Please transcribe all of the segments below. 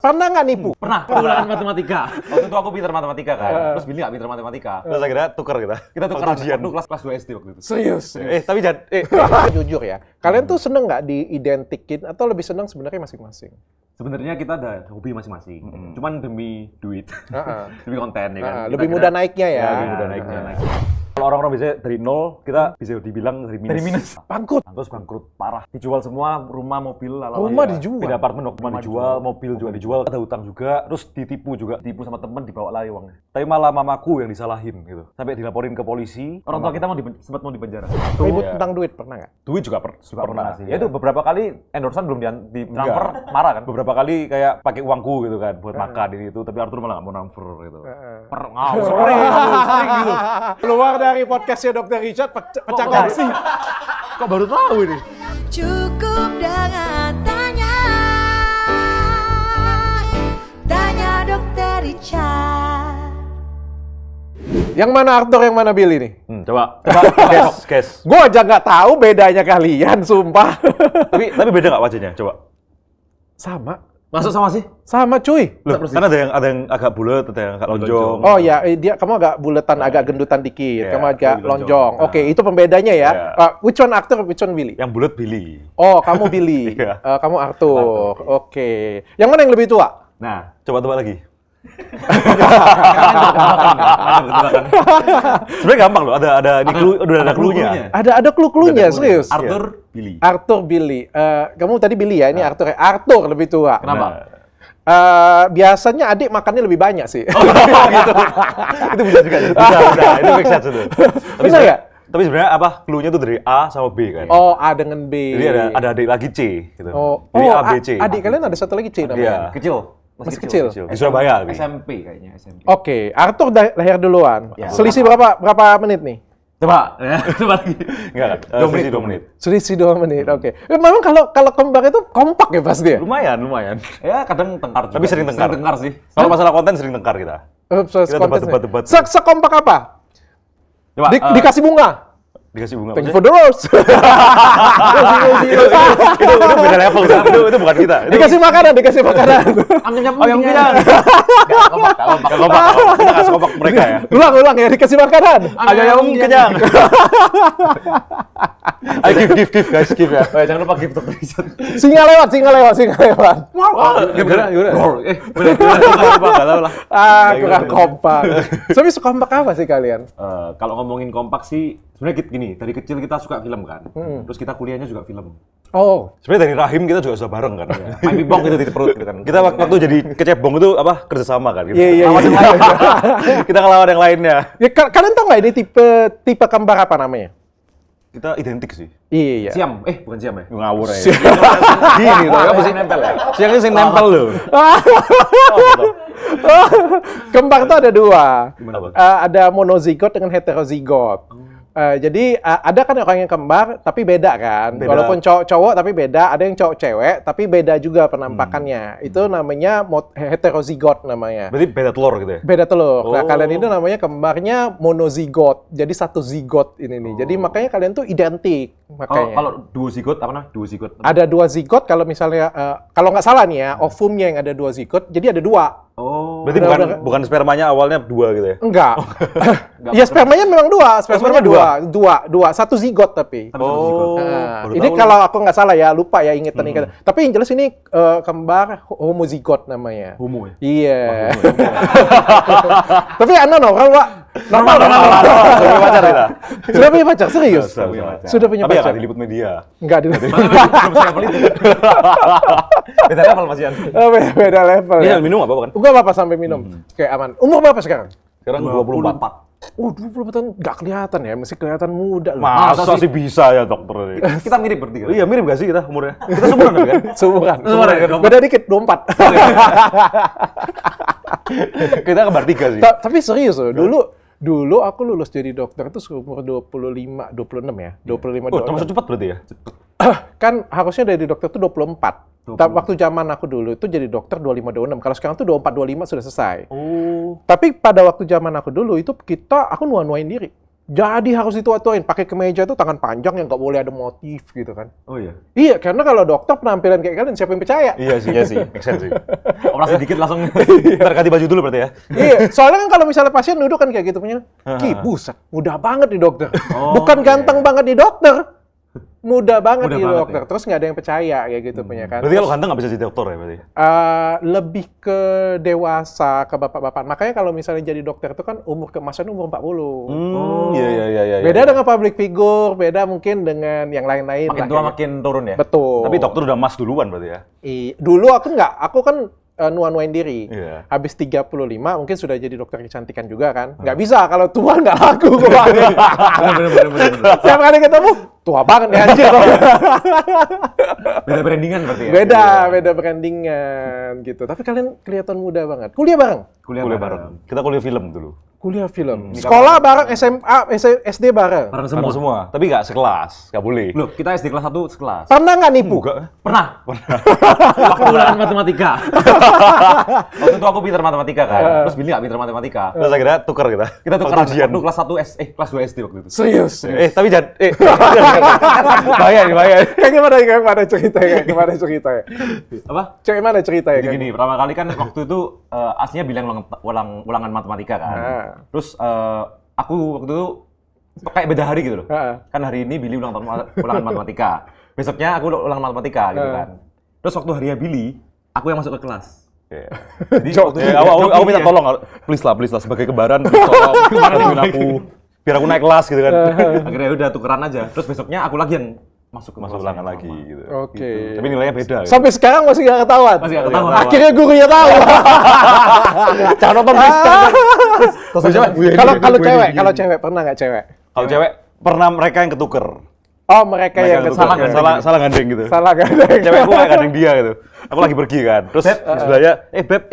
Pernah nggak nipu? Pernah. Penggunaan matematika. Waktu itu aku pintar matematika kan. Terus Billy nggak pintar matematika. Terus akhirnya tukar kita. Kita tukeran waktu kelas 2 SD waktu itu. Serius? Tapi jangan Jujur ya, kalian tuh seneng nggak diidentikin atau lebih seneng sebenarnya masing-masing? Sebenarnya kita ada hobi masing-masing. Cuman demi duit. Demi konten ya kan. Lebih mudah naiknya ya. Lebih mudah naiknya. Kalau orang-orang biasanya dari nol, kita bisa dibilang dari minus. Bangkrut. Terus bangkrut parah. Dijual semua rumah, mobil, Rumah dijual? Pindah apartemen, rumah dijual, mobil juga dijual, ada hutang juga, terus ditipu juga. Tipu sama temen, dibawa lari uangnya. Tapi malah mamaku yang disalahin gitu. Sampai dilaporin ke polisi. Orang tua kita sempat mau dipenjara. Ribut tentang duit pernah nggak? Duit juga pernah sih. Ya itu beberapa kali endorsean belum di transfer, marah kan. Beberapa kali kayak pakai uangku gitu kan buat makan ini itu, tapi Arthur malah nggak mau transfer gitu. Sering gitu. Keluar dari podcastnya Dr. Richard, pecah gengsi. Kok baru tahu ini? Cukup dengan tanya Dokter Richard. Yang mana Arthur, yang mana Billy nih? Coba guess. Gue aja nggak tahu bedanya kalian, sumpah. tapi beda nggak wajahnya? Coba. Sama. Masuk sama sih? Sama cuy. Loh, kan ada yang agak bulat, ada yang agak lonjong. Oh ya, kamu agak buletan, agak gendutan dikit. Yeah, kamu agak lebih lonjong. lonjong. Oke, itu pembedanya ya. Yeah. Which one Arthur, which one Billy? Yang bulat Billy. Oh, kamu Billy. Iya. Kamu Arthur. Oke. Yang mana yang lebih tua? Nah, Coba tebak lagi. Sebenarnya gampang loh, ada clue-nya. Ada clue-cluenya, serius. Arthur, Billy. Arthur, Billy. Kamu tadi Billy ya, ini Arthur. Arthur lebih tua. Kenapa? Biasanya adik makannya lebih banyak sih. Gitu. Itu bisa juga. Bisa. Itu make sense itu. Benar nggak? Tapi sebenarnya apa? Clue-nya tuh dari A sama B kan. Oh, A dengan B. Jadi ada adik lagi C gitu. Jadi A, B, C. Adik kalian ada satu lagi C namanya. Iya. Kecil. Masih kecil. Di Surabaya lebih. SMP kayaknya, SMP. Oke, Arthur lahir duluan. Ya. Selisih berapa menit nih? Coba lagi. Enggak, 2 menit. Selisih 2 menit. Oke. Memang kalau kembar itu kompak ya pasti ya? Lumayan. Ya kadang tengkar juga. Tapi sering tengkar. Tengkar sih. Kalau masalah konten sering tengkar kita. Kita debat-debat. Sekompak apa? Coba. Dikasih bunga. Dikasih bunga. Thank you for the rose. Itu beda level. Itu bukan kita. Dikasih makanan. Ayam kenyang. Gak kompak. Kita nggak sekompak mereka ya. Ulang ya, dikasih makanan. Ayam kenyang. Ayo give guys, give ya. Jangan lupa give Dr. Richard. Singa lewat. Gimana? Gak tahu lah. Kurang kompak. Tapi sekompak apa sih kalian? Kalau ngomongin kompak sih, sebenarnya gini, dari kecil kita suka film kan. Terus kita kuliahnya juga film. Oh, Sebenarnya dari rahim kita juga sudah bareng kan. Main pingpong gitu di perut gitu kan. Kita waktu jadi kecebong itu apa kerjasama kan. Iya. Kita ngelawan yang lainnya. Ya, kalian tahu nggak ini tipe kembar apa namanya? Kita identik sih. Iya. Siam, bukan Siam ya? Ngawur aja. Gini loh, Kamu sih nempel ya? siangnya sih nempel loh. Kembar tuh ada 2. Gimana, Bang? Ada monozigot dengan heterozigot. Jadi ada kan orang yang kembar tapi beda kan. Beda. Walaupun cowok tapi beda. Ada yang cowok cewek tapi beda juga penampakannya. Itu namanya heterozigot namanya. Berarti beda telur gitu ya? Beda telur. Nah, Oh. kalian itu namanya kembarnya monozigot. Jadi satu zigot ini nih. Jadi makanya kalian tuh identik makanya. Kalau duozigot apa namanya? Duozigot. Ada 2 zigot kalau misalnya kalau nggak salah nih ya, ovumnya yang ada 2 zigot, jadi ada 2. Oh. Berarti bukan spermanya awalnya 2 gitu ya? Enggak. Ya spermanya memang 2, spermanya 2. Satu zigot tapi. Oh. Nah, baru ini tahu kalau aku nggak salah ya, lupa ya ingatan. Tapi yang jelas ini kembar homozigot namanya. Homo ya? Iya. Tapi kalau Pak, normal. Sudah punya pacar kita? Sudah punya pacar, serius? Sudah punya Tapi ya pacar. nggak diliput media. Enggak di Belum selevel itu. Beda level Mas Ian. beda level Iya, ya. minum apa bukan? Enggak apa-apa sampai minum. Kayak aman. Umur berapa sekarang? Sekarang 24. 24 tahun nggak kelihatan ya, masih kelihatan muda loh. Masa sih bisa ya dokter ini? Kita mirip bertiga. Iya mirip gak sih kita umurnya? Kita seumuran kan? Seumuran. Seumuran. Beda dikit, 24. Kita kembar 3 sih. Tapi serius loh, dulu aku lulus jadi dokter itu umur 25, 26 ya. 25, Oh, termasuk cepat berarti ya? Kan harusnya dari dokter tuh 24. Tapi waktu zaman aku dulu itu jadi dokter 25, 26. Kalau sekarang tuh 24, 25 sudah selesai. Oh. Tapi pada waktu zaman aku dulu itu aku nuan-nuain diri. Jadi harus ditua-tuain, pakai kemeja itu tangan panjang yang nggak boleh ada motif gitu kan. Oh iya. Iya, karena kalau dokter penampilan kayak kalian siapa yang percaya? Iya sih, make sense sih. Operasi dikit langsung. Ntar ganti baju dulu berarti ya. Iya, soalnya kan kalau misalnya pasien duduk kan kayak gitu punya, buset, mudah banget nih dokter. Bukan ganteng banget nih dokter, mudah banget nih dokter. Terus nggak ada yang percaya kayak gitu punya kan. Berarti kalau ganteng nggak bisa jadi dokter ya berarti? Lebih ke dewasa, ke bapak-bapak. Makanya kalau misalnya jadi dokter itu kan umur keemasan umur 40. Iya. Beda dengan public figure, beda mungkin dengan yang lain-lain. Makin tua makin turun ya? Betul. Tapi dokter udah emas duluan berarti ya? Dulu aku nggak, aku kan nuan-nuain diri. Iya. Habis 35 mungkin sudah jadi dokter kecantikan juga kan. Nggak bisa, kalau tua nggak laku kemarin. Bener. Setiap kali ketemu, tua banget nih anjir. Beda brandingan berarti ya? Beda brandingan gitu. Tapi kalian kelihatan muda banget. Kuliah bareng? Kuliah bareng. Kita kuliah film dulu. Kuliah film. Sekolah bareng, SMA, SD bareng. Bareng Bareng semua? semua. Tapi nggak sekelas, nggak boleh. Loh, kita SD kelas 1 sekelas. Pernah nggak nipu? Pernah. Waktu ulangan matematika. Waktu itu aku pintar matematika kan. Terus Billy nggak pintar matematika. Terus akhirnya tukar kita. Kita tuh Waktu ujian. waktu kelas 1 kelas 2 SD waktu itu. Serius? Tapi jangan. Bahaya. Kayak gimana ceritanya? Apa? Kayak mana ceritanya? Jadi gini, pertama kali kan waktu itu aslinya bilang ulangan matematika kan. Terus aku waktu itu kayak beda hari gitu loh. Kan hari ini Billy ulangan matematika. Besoknya aku ulangan matematika gitu kan. Terus waktu harinya Billy, aku yang masuk ke kelas. Jadi aku minta tolong, please lah sebagai kembaran, please tolong bantuin aku biar aku naik kelas gitu kan. Akhirnya udah tukeran aja. Terus besoknya aku lagi yang masuk ulangan lagi gitu. Oke. Tapi nilainya beda. Gitu. Sampai sekarang masih nggak ketahuan? Masih nggak ketahuan. Akhirnya gurunya tahu. Jangan nonton Kalau cewek pernah nggak cewek? Kalau cewek pernah mereka yang ketuker. Oh, mereka yang salah gandeng gitu. Salah gandeng. Cewekku kayak gandeng dia gitu. Aku lagi pergi kan. Terus sebelahnya, Beb,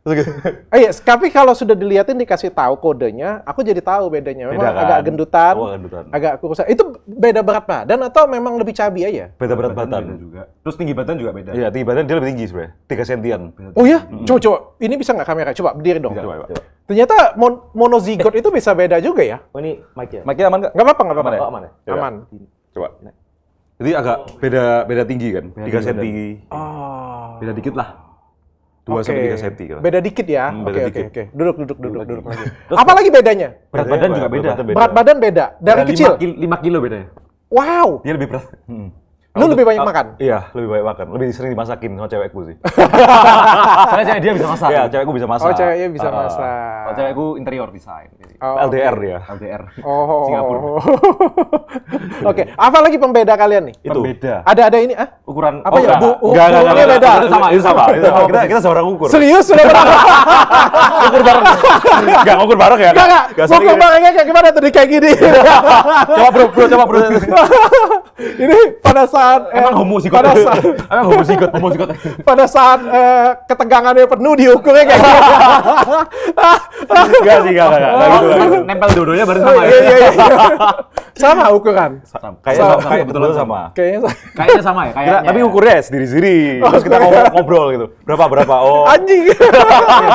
terus gitu. Iya, tapi kalau sudah dilihatin dikasih tahu kodenya, aku jadi tahu bedanya. Memang Beda kan? agak gendutan, Gendutan. agak kurusan. Itu beda berat badan atau memang lebih cabi aja? Beda berat badan. Beda juga. Terus tinggi badan juga beda. Iya, tinggi badan dia lebih tinggi sebenarnya. 3 sentian. Oh ya? Coba. Ini bisa nggak kamera? Coba berdiri dong. Coba. Ternyata monozigot itu bisa beda juga ya? Oh ini mic ya? Mic-nya aman nggak? Nggak apa-apa. Aman ya? Aman. Coba. Jadi agak beda tinggi kan? 3 senti. Oh. Beda dikit lah. 2 sampai 3 senti kan? Beda dikit ya? beda Oke. dikit. Duduk lagi. Apa lagi bedanya? Berat badan juga beda. Berat badan beda? Dari kecil? 5 kilo bedanya. Wow! Dia lebih berat. Lu lebih banyak makan? Iya, lebih banyak makan. Lebih sering dimasakin sama cewekku sih. Soalnya cewek dia bisa masak. Iya, cewekku bisa masak. Oh, ceweknya bisa masak. Kalau cewekku interior design. Oh, LDR dia. LDR. Oh. Singapura. Oke, apa lagi pembeda kalian nih? Itu. Beda. Ada ini Ukuran apa ya? Enggak. Ukurannya beda. Itu sama. Kita seorang ukur. Serius sudah berapa? Ukur bareng. Enggak ngukur bareng ya? Enggak. Ukur barengnya kayak gimana tadi kayak gini? Coba bro. Ini pada saat Emang homozigot. Emang homozigot. pada saat ketegangannya penuh diukurnya kayak gini. Enggak sih, enggak gitu. Nempel dua-duanya baru sama ya? Iya. Sama ukuran. Kayak betul sama. Kayaknya sama ya? Kayaknya. Tapi ukurnya sendiri-sendiri. Terus kita ngobrol gitu. Berapa? Oh. Anjing. Iya,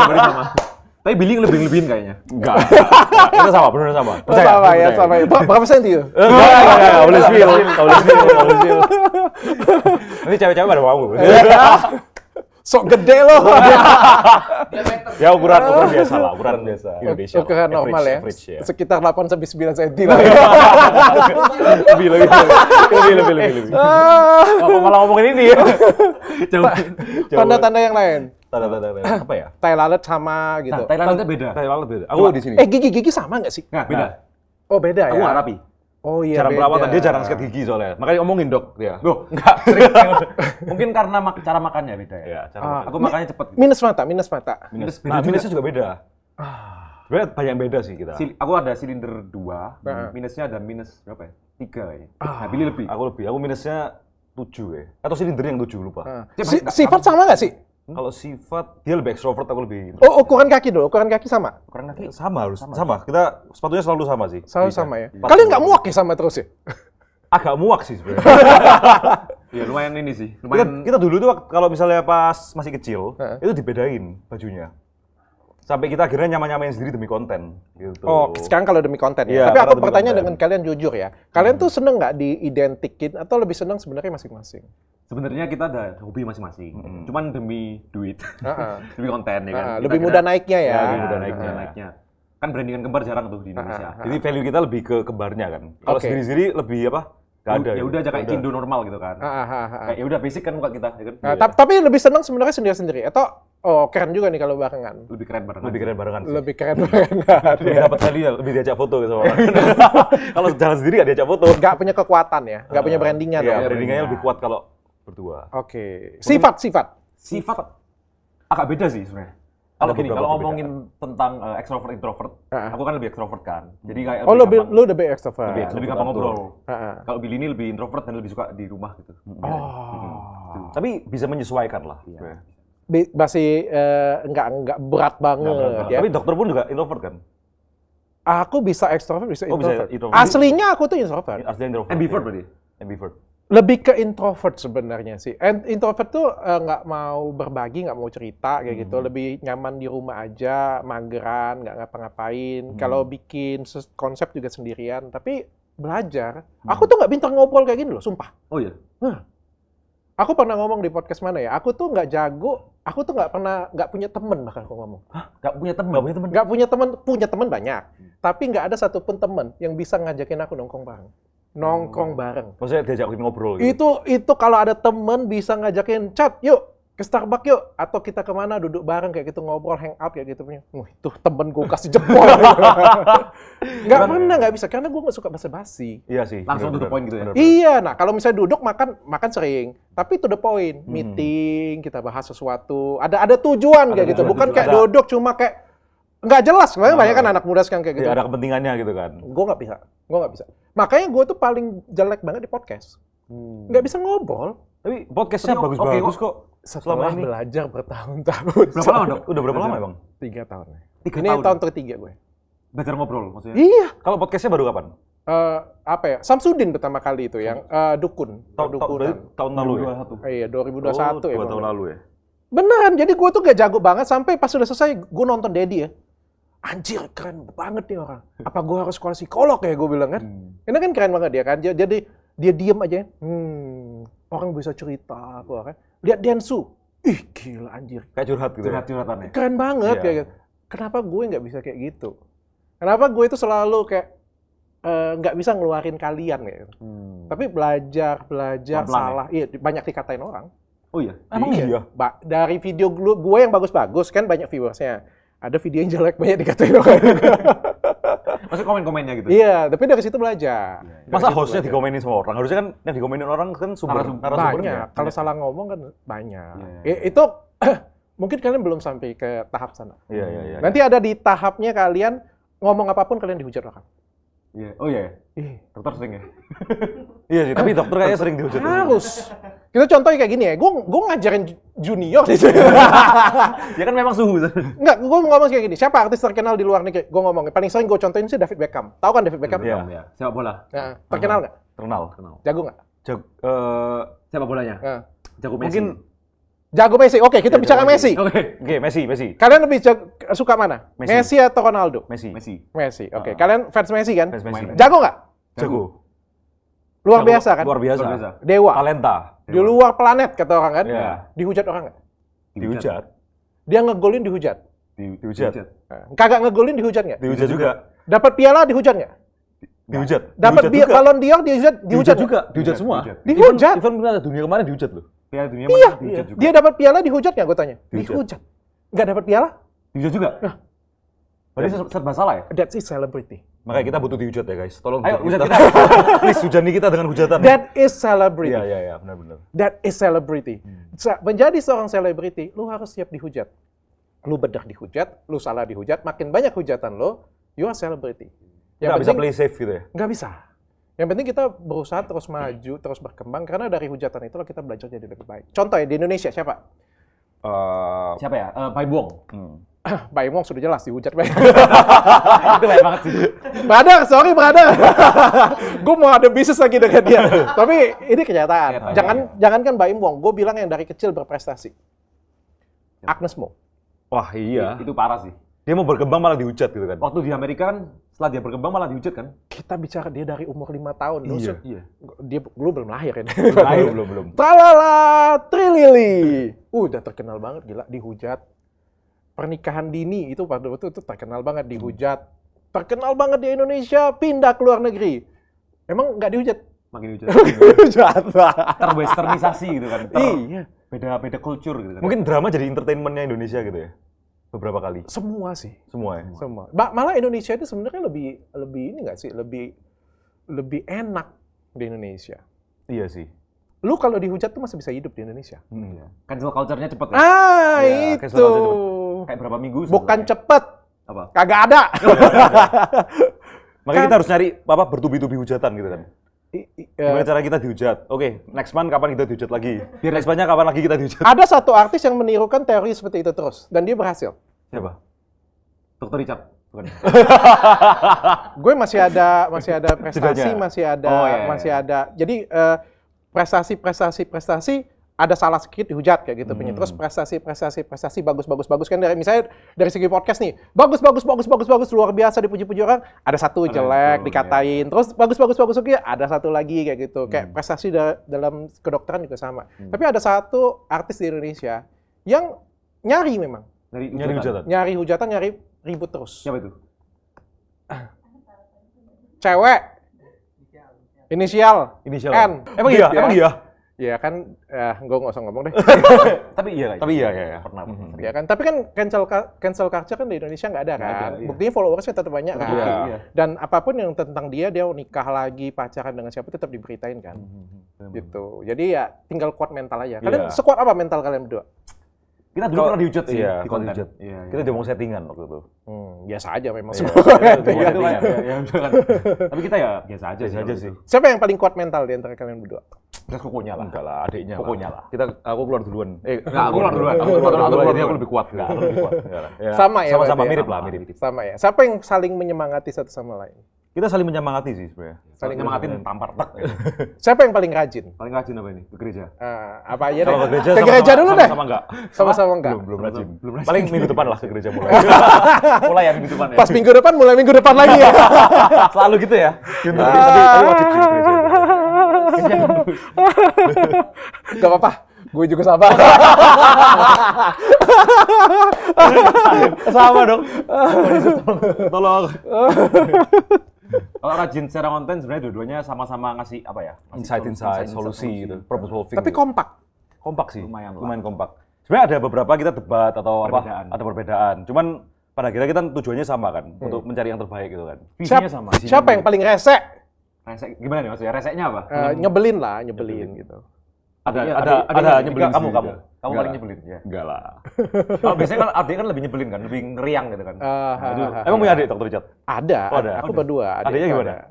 berarti sama. Tapi billing lebih-lebihin kayaknya. Enggak. Kita sama, benar sama. Sama ya. Berapa senti itu? Enggak boleh spill. Nanti cewek-cewek pada mau. Sok gede loh. Ya ukuran biasa lah, ukuran biasa. Indonesia. Ukuran normal ya. Average, ya. Sekitar 8 sampai 9 cm lah. Lebih. Apa malah ngomongin ini ya? Tanda-tanda yang lain. Tanda-tanda apa ya? Tai lalat sama gitu. Thailandnya beda. Thailand beda. Aku di sini. Gigi sama nggak sih? Nggak, beda. Oh beda ya. Aku nggak rapi. Oh iya. Cara beda. perawatan dia jarang sikat gigi soalnya. Makanya ngomongin dok dia. Loh, enggak. Sering. Mungkin karena cara makannya beda ya. Iya, cara Aku makannya cepet. Minus mata. minusnya juga beda. Sebenarnya banyak yang beda sih kita. Aku ada silinder 2, minusnya ada minus berapa ya? 3 ya. Nah, Billy lebih. Aku minusnya 7 ya. Atau silinder yang 7 lupa. Sifat sama nggak sih? Kalau sifat dia lebih ekstrovert, aku lebih Oh, ukuran kaki dulu. Ukuran kaki sama? Ukuran kaki sama harus sama. Kita sepatunya selalu sama sih. Selalu Bisa. sama ya. Kalian nggak muak ya sama terus ya? Agak muak sih sebenarnya. ya lumayan ini sih. kita, Lumayan kita dulu tuh kalau misalnya pas masih kecil, itu dibedain bajunya. Sampai kita akhirnya nyamain sendiri demi konten gitu. Oh, sekarang kalau demi konten ya. Iya, Tapi karena aku demi bertanya konten. dengan kalian jujur ya. Kalian tuh seneng nggak diidentikin atau lebih seneng sebenarnya masing-masing? Sebenarnya kita ada hobi masing-masing. Cuman demi duit. Demi konten ya kan. Kita Lebih kira- mudah naiknya ya. Lebih mudah naiknya. Kan brandingan kembar jarang tuh di Indonesia. Jadi value kita lebih ke kembarnya kan. Kalau Oke. sendiri-sendiri lebih apa? Gak ada. Ya udah aja kayak Kindo normal gitu kan. Kayak ya udah basic kan muka kita ya kan. Nah, tapi lebih seneng sebenarnya sendiri-sendiri atau keren juga nih kalau barengan. Lebih keren barengan. Lebih keren barengan. sih. Lebih keren barengan. Lebih dapat value, lebih diajak foto gitu sama orang. Kalau jalan sendiri gak diajak foto. Nggak punya kekuatan ya, nggak punya brandingan. Iya, ya. brandingnya lebih kuat kalau berdua. Oke. Sifat. Sifat agak beda sih sebenarnya. Kalau gini, beberapa kalau ngomongin tentang extrovert introvert, aku kan lebih extrovert kan. Jadi kayak Oh, gampang- lu lebih extrovert. lebih gampang ngobrol. Heeh. Kalau Billy ini lebih introvert dan lebih suka di rumah gitu. Oh. Tapi bisa menyesuaikan lah. Masih nggak berat banget ya. Tapi dokter pun juga introvert kan? Aku bisa extrovert, bisa Oh, bisa introvert. introvert. Aslinya aku tuh introvert. Aslinya introvert. Ambivert berarti? Ambivert. Lebih ke introvert sebenarnya sih. Introvert tuh nggak mau berbagi, nggak mau cerita kayak gitu. Lebih nyaman di rumah aja, mageran, nggak ngapa-ngapain. Kalau bikin konsep juga sendirian. Tapi belajar. Aku tuh nggak pintar ngobrol kayak gini loh, sumpah. Oh iya. Aku pernah ngomong di podcast mana ya? Aku tuh nggak jago. Aku tuh nggak punya temen bahkan aku ngomong. Gak punya temen. Nggak punya temen banyak. Tapi nggak ada satupun temen yang bisa ngajakin aku nongkrong bareng. Maksudnya diajakin ngobrol gitu. Itu kalau ada temen bisa ngajakin chat, yuk ke Starbucks yuk, atau kita kemana duduk bareng kayak gitu ngobrol, hang out kayak gitu punya. Itu temen gue kasih jempol. Nggak bisa karena gue nggak suka basa-basi. Iya sih. Langsung to the benar-benar. point gitu ya? Benar-benar. Iya, nah kalau misalnya duduk makan sering, tapi to the point, meeting, kita bahas sesuatu, ada tujuan kayak gitu, bukan kayak duduk cuma kayak nggak jelas. Banyak kan anak muda sekarang kayak gitu. Iya, ada kepentingannya gitu kan. Gue nggak bisa. Makanya gue tuh paling jelek banget di podcast. Nggak bisa ngobrol. Tapi podcastnya bagus-bagus kok. Setelah Selama ini. belajar bertahun-tahun. Berapa lama dok? Udah berapa lama emang? 3 tahun. 3 Ini tahun ketiga gue. Belajar ngobrol maksudnya? Iya. Kalau podcastnya baru kapan? Apa ya? Samsudin pertama kali itu yang Dukun. Dukunan. Tahun lalu ya? 2021. Iya, 2021 ya. 2 gua tahun bilang. lalu ya? Beneran, jadi gue tuh gak jago banget sampai pas sudah selesai gue nonton Dedi ya. Anjir, keren banget nih orang. Apa gue harus sekolah psikolog ya gue bilang kan? Ini kan keren banget dia kan. Jadi dia diem aja. Orang bisa cerita apa kan. Lihat Densu. Ih, gila anjir. Kayak curhat gitu ya? Curhat-curhatannya. Keren banget Iya. kayak gitu. Kenapa gue nggak bisa kayak gitu? Kenapa gue itu selalu kayak nggak bisa ngeluarin kalian kayak gitu. Tapi belajar Pelan-pelan salah. Iya, banyak dikatain orang. Oh iya? Emang iya? Dari video gue yang bagus-bagus kan banyak viewersnya. Ada video yang jelek banyak dikatain orang. Maksudnya komen-komennya gitu? Iya, tapi dari situ belajar. Masa hostnya dikomenin sama orang? Harusnya kan yang dikomenin orang kan Banyak. narasumbernya. Kalau salah ngomong kan banyak. Iya. Itu mungkin kalian belum sampai ke tahap sana. Iya. Nanti ada di tahapnya kalian ngomong apapun kalian dihujat orang. Iya. Oh iya? Ih, Dokter sering ya? Iya sih, tapi dokter kayaknya sering dihujat. harus. Kita contohnya kayak gini ya. Gue ngajarin junior di sini. Ya kan memang suhu. Enggak, gue ngomong kayak gini. Siapa artis terkenal di luar negeri? Gue ngomong. Paling sering gue contohin sih David Beckham. Tahu kan David Beckham? Iya. Ya. Sepak bola? Nah, terkenal nggak? Terkenal. Jago nggak? Sepak bolanya? Nah. Jago Messi? Mungkin Jago Messi. Oke, kita bicara Messi. Oke. Oke, Messi. Kalian lebih suka mana? Messi. Atau Ronaldo? Messi. Messi. Oke. Kalian fans Messi kan? Fans Messi. Jago nggak? Jago. Luar biasa kan? Luar biasa. Luar biasa. Dewa. Talenta. Di luar planet kata orang kan? Iya. Dihujat orang nggak? Dihujat. Dia ngegolin dihujat. Dihujat. Nah, kagak ngegolin dihujat nggak? Dihujat juga. Dapat piala dihujat nggak? Dihujat. Dapat Dihujat juga. Ballon d'Or dihujat nggak? juga. Dihujat semua. Dihujat. Even Piala Dunia kemarin dihujat loh. Piala Dunia Iya. mana dihujat juga? Dia dapat piala dihujat nggak? Gue tanya. Dihujat. Dihujat. Nggak dapat piala? Dihujat juga? Berarti serba salah ya? That's it celebrity. Makanya kita butuh dihujat ya guys. Tolong Ayo, hujat kita. Please hujani kita dengan hujatan. That is celebrity. Iya, benar-benar. That is celebrity. Menjadi seorang selebriti, lu harus siap dihujat. Lu bedah dihujat, lu salah dihujat, makin banyak hujatan lo, you are celebrity. Nggak bisa play safe gitu ya? Nggak bisa. Yang penting kita berusaha terus maju, terus berkembang, karena dari hujatan itulah kita belajar jadi lebih baik. Contoh ya, di Indonesia siapa? Siapa ya? Pai Buong. Pak Imong sudah jelas dihujat. Itu baik banget sih. Brother, sorry brother. Gue mau ada bisnis lagi dengan dia. Tapi ini kenyataan. Jangankan Mbak Imong, gue bilang yang dari kecil berprestasi. Agnes Mo. Wah iya. Itu parah sih. Dia mau berkembang malah dihujat gitu kan. Waktu di Amerika kan, setelah dia berkembang malah dihujat kan? Kita bicara dia dari umur 5 tahun. Iya. Dia belum lahir kan? Belum. Tralala, Trilili. Udah terkenal banget, gila, dihujat. Pernikahan dini itu pada waktu itu terkenal banget, dihujat. Terkenal banget di Indonesia, pindah ke luar negeri. Emang nggak dihujat? Makin dihujat. Hujat. Terwesternisasi gitu kan. Iya. Beda culture gitu kan. Mungkin drama jadi entertainment-nya Indonesia gitu ya. Beberapa kali. Semua sih. Semua ya. Semua. Malah Indonesia itu sebenarnya lebih ini nggak sih? Lebih enak di Indonesia. Iya sih. Lu kalau dihujat tuh masih bisa hidup di Indonesia. Iya. Cancel culture-nya cepet ya. Ya, cancel Itu. culture Kayak berapa minggu Bukan selesai. cepet. Apa? Kagak ada. Makanya kita harus nyari bertubi-tubi hujatan gitu kan. Gimana Ya, cara kita dihujat? Oke, next month kapan kita dihujat lagi? Next month-nya kapan lagi kita dihujat? ada satu artis yang menirukan teori seperti itu terus dan dia berhasil. Siapa? Dr. Richard. Bukan. Gue masih ada prestasi, Jedanya. masih ada. Jadi prestasi ada salah sedikit dihujat kayak gitu punya. Terus prestasi bagus kan misalnya dari segi podcast nih. Bagus luar biasa dipuji-puji orang, ada satu jelek dikatain. Terus bagus oke, ada satu lagi kayak gitu. Kayak prestasi dalam kedokteran juga sama. Tapi ada satu artis di Indonesia yang nyari memang. Nyari hujatan. Nyari hujatan, nyari ribut terus. Siapa itu? Cewek. Inisial. N. Emang iya? gitu ya? Emang iya? Ya kan, gue nggak usah ngomong deh. Tapi iya kayaknya. Tapi iya. Pernah. Ya kan, tapi kan cancel culture kan di Indonesia nggak ada kan. Nggak ada, iya. Buktinya followersnya tetap banyak kan. Iya. Dan apapun yang tentang dia nikah lagi, pacaran dengan siapa tetap diberitain kan. Gitu. Jadi ya tinggal kuat mental aja. Kalian Iya. sekuat apa mental kalian berdua? Kita dulu pernah dihujat sih Iya, di kalau konten. dihujat. Iya. Kita diomong settingan waktu itu. Biasa aja memang Iya. semua. Iya, Itu iya. kan, ya, kan. Tapi kita ya biasa aja Biasa aja sih. Siapa yang paling kuat mental di antara kalian berdua? Terus kokonya lah. Enggak lah, adiknya. Pokoknya lah. Aku keluar duluan. Enggak, aku keluar duluan. Jadi aku lebih kuat. Enggak, aku lebih kuat. Enggak lah. Ya, Sama ya, Sama-sama berarti ya? mirip lah, mirip. Sama ya. Siapa yang saling menyemangati satu sama lain? Kita saling menyemangati sih sebenarnya. Saling nyemangatin tampar tak. Siapa yang paling rajin? Paling rajin apa ini? Ke gereja. Apa aja deh? Kalau ke gereja, Ke gereja dulu deh. Sama enggak? Sama-sama enggak? Belum rajin. Belum rajin. Paling minggu depan lah ke gereja mulai. Mulai yang minggu depan ya. Pas minggu depan, mulai minggu depan lagi ya. Selalu gitu ya. Tapi wajib sih ke gereja. Gak apa-apa, gue juga sama. Sama dong. Tolong. Kalau rajin secara konten sebenarnya dua-duanya sama-sama ngasih apa ya? Insight, solusi gitu. Problem solving. Tapi gitu. Kompak sih. Lumayan lah. Lumayan kompak. Sebenarnya ada beberapa kita debat atau Perbedaan. ada perbedaan. Cuman pada akhirnya kita tujuannya sama kan, untuk mencari yang terbaik gitu kan. Visinya sama. Siapa yang paling rese? Resek gimana nih maksudnya? Reseknya apa? Nyebelin gitu. Ada nyebelin kamu sih, kamu. ya. Kamu Enggak paling lah. nyebelin ya. Enggak lah. Kalau biasanya kan adik kan lebih nyebelin kan, lebih ngeriang gitu kan. Emang punya adik Dr. Richard? Ada, Oh, ada. aku berdua. Adiknya Adikku gimana? ada.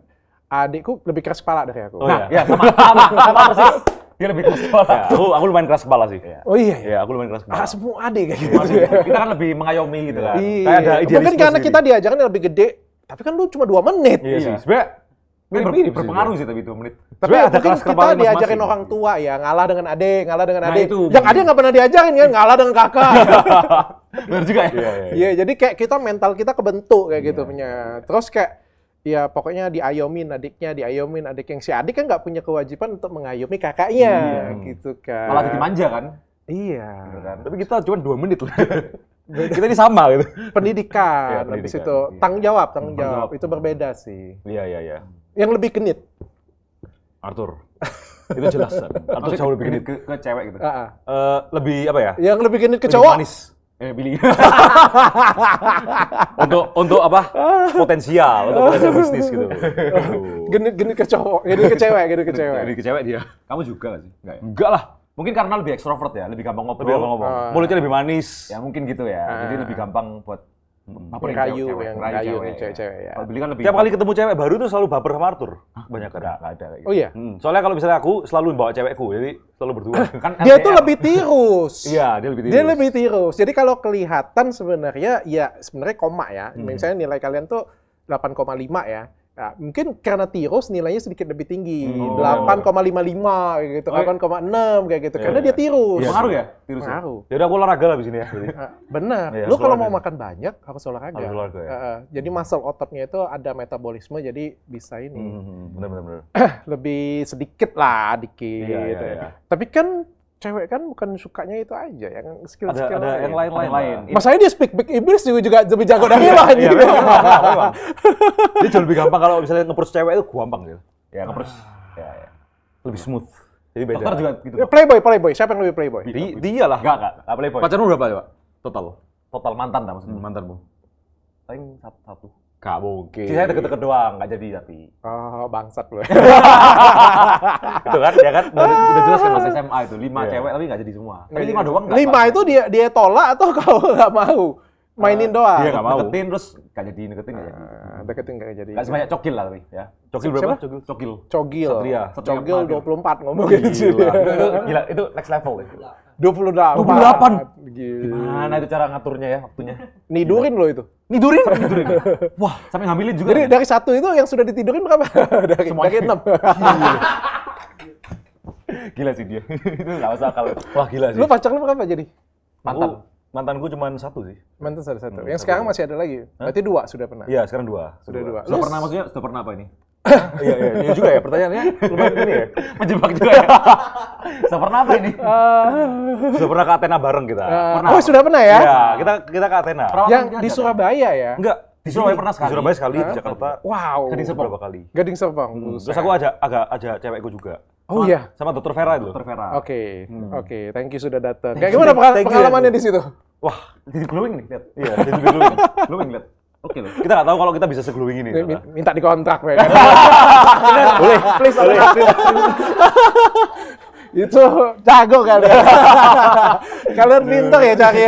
Adikku lebih keras kepala dari aku. Oh, Nah, iya. ya sama persis. Dia lebih keras kepala. Ya, aku lumayan keras kepala sih. Oh iya ya. Iya, aku lumayan keras kepala. Semua adik kayak gitu. Kita kan lebih mengayomi gitu kan. Iya. Kayak ada idealisme Mungkin karena sendiri. kita diajarnya lebih gede, tapi kan lu cuma 2 menit. Iya sih. Sebenarnya Mirip berpengaruh sih tapi 2 menit. Tapi Sebenarnya ada mungkin kelas kita kepala diajarin masing-masing. orang tua ya, ngalah dengan adik. Nah, itu Yang adik nggak pernah diajarin kan, ngalah dengan kakak. Benar juga ya. Iya, jadi kayak kita mental kita kebentuk kayak gitu punya. Terus kayak ya pokoknya diayomin adik yang si adik kan nggak punya kewajiban untuk mengayomi kakaknya gitu kan. Malah jadi manja kan. Iya. Tapi kita cuma 2 menit lah. Kita ini sama gitu. Pendidikan, Iya, habis pendidikan. itu tanggung jawab itu berbeda sih. Iya. Yang lebih genit. Arthur. Itu jelas. Arthur Maksudnya jauh lebih genit. ke cewek gitu. Lebih apa ya? Yang lebih genit ke Lebih cowok. manis. Billy. untuk apa? Potensial bisnis gitu. Genit ke cowok, genit ke cewek. Jadi ke cewek dia. Kamu juga nggak sih? Enggak ya? Enggak lah. Mungkin karena lebih ekstrovert ya, lebih gampang ngobrol. Lebih gampang ngomong. Mulutnya lebih manis. Ya mungkin gitu ya. Jadi lebih gampang buat baperin Rayu, cewek, yang rayu rayu cewek, nih cewek-cewek ya. Kalau Billy kan lebih Tiap kali ketemu cewek baru tuh selalu baper sama Arthur. Banyak kan? nggak ada kayak gitu. Oh iya. Soalnya kalau misalnya aku selalu bawa cewekku, jadi selalu berdua. Kan Dia LDR. tuh lebih tirus. Iya, dia lebih tinggi. Dia lebih tirus. Jadi kalau kelihatan sebenarnya ya sebenarnya koma ya. Misalnya nilai kalian tuh 8,5 ya. Nah, mungkin karena tirus nilainya sedikit lebih tinggi, 8,55 gitu, 8,6 kayak gitu. Karena dia tirus. Pengaruh ya? Tirus. Pengaruh. Ya udah aku olahraga lah di sini ya. Benar. Iya, Lu kalau olahraga. mau makan banyak harus olahraga. Harus olahraga ya. Jadi muscle ototnya itu ada metabolisme, jadi bisa ini Bener. lebih sedikit lah, dikit. Iya, gitu iya, ya. iya. Tapi kan cewek kan bukan sukanya itu aja, yang skill-skill Ada yang lain-lain. Masanya dia speak big English juga lebih jago dari lo Iya, anjing. memang. Dia jauh lebih gampang kalau misalnya nge-approach cewek itu gampang gitu. Ya, nge-approach. Ya. Lebih smooth. Jadi beda. Dokter juga gitu. Playboy. Siapa yang lebih playboy? Dia lah. Enggak playboy. Pacarmu berapa ya, Pak? Total. Total mantan dah maksudnya. Mantanmu. Paling satu. Gak mungkin. Sisanya deket-deket doang, nggak jadi tapi. Oh, bangsat lu. Itu kan, ya kan? Udah jelas kan pas SMA itu 5 Iya. cewek tapi nggak jadi semua. Tapi 5 doang nggak. 5 itu dia tolak atau kau nggak mau? Mainin doang. dia nggak mau. Deketin terus nggak jadi, deketin nggak jadi. Deketin nggak jadi. Nggak sebanyak cokil lah tapi ya. Cokil berapa? Siapa? Cokil. Cogil. Satria. Cogil Satria 24 ngomong gitu. Itu gila, itu next level ya. 28. 28. Gila. Mana itu cara ngaturnya ya waktunya? Nidurin lo itu. Nidurin. Wah, sampai ngambilin juga. Jadi dari 1 itu yang sudah ditidurin berapa? dari 6. Gila sih dia. Itu nggak masuk akal. Wah gila sih. Lu pacar lu berapa jadi? Mantan. Mantanku cuma 1 sih. Mantan satu. Yang sekarang masih ada lagi. Berarti 2 sudah pernah. Iya, sekarang 2. Sudah 2. Sudah pernah maksudnya? Sudah pernah apa ini? Iya juga ya pertanyaannya. Lumayan ini ya. Menjebak juga ya. Sudah pernah apa ini? Sudah pernah ke Athena bareng kita. Oh, sudah pernah ya? Iya, kita ke Athena. Yang di Surabaya ya? Enggak, Di Surabaya pernah sekali. Di Surabaya sekali, di Jakarta Wow. Gading Serpong. beberapa kali. Gading Serpong. Terus aku ajak cewekku juga. Oh iya. Sama Dokter Vera itu. Dokter Vera. Oke. Thank you sudah datang. Kayak gimana pengalamannya di situ? Wah, Jadi glowing nih, lihat. iya, itu dulu. Glowing, lihat. Oke loh. Kita nggak tahu kalau kita bisa se-glowing ini. Minta dikontrak, ya kan? Boleh, Please, itu jago kalian. Kalian pintar ya cari.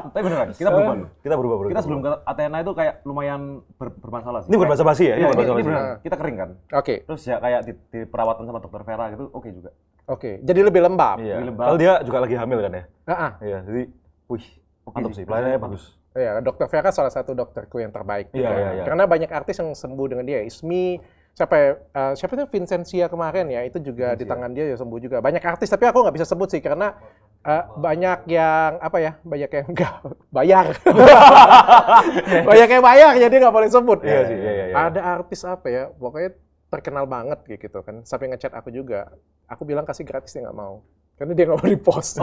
Tapi beneran, kita berubah loh. Kita berubah. Kita sebelum ke Athena itu kayak lumayan bermasalah sih. Ini bukan basa-basi ya? Iya, bukan ini basa-basi. beneran. Kita kering kan. Oke. Terus ya kayak di perawatan sama Dokter Vera gitu, oke juga. Oke. Jadi lebih lembab. Iya. Lebih lembab. Kalau dia juga lagi hamil kan ya? Heeh. Iya, jadi wih, mantap sih. Pelayanannya bagus. Iya, Dokter Vera salah satu dokterku yang terbaik. Iya, juga. iya. Karena banyak artis yang sembuh dengan dia. Ismi, siapa itu Vincentia kemarin ya, itu juga di tangan dia ya sembuh juga. Banyak artis, tapi aku nggak bisa sebut sih karena banyak yang banyak yang nggak bayar. Banyak yang bayar, jadi nggak boleh sebut. Iya sih, iya. Ada artis apa ya, pokoknya terkenal banget gitu kan. Sampai ngechat aku juga. Aku bilang kasih gratis dia nggak mau. Karena dia nggak mau di-post.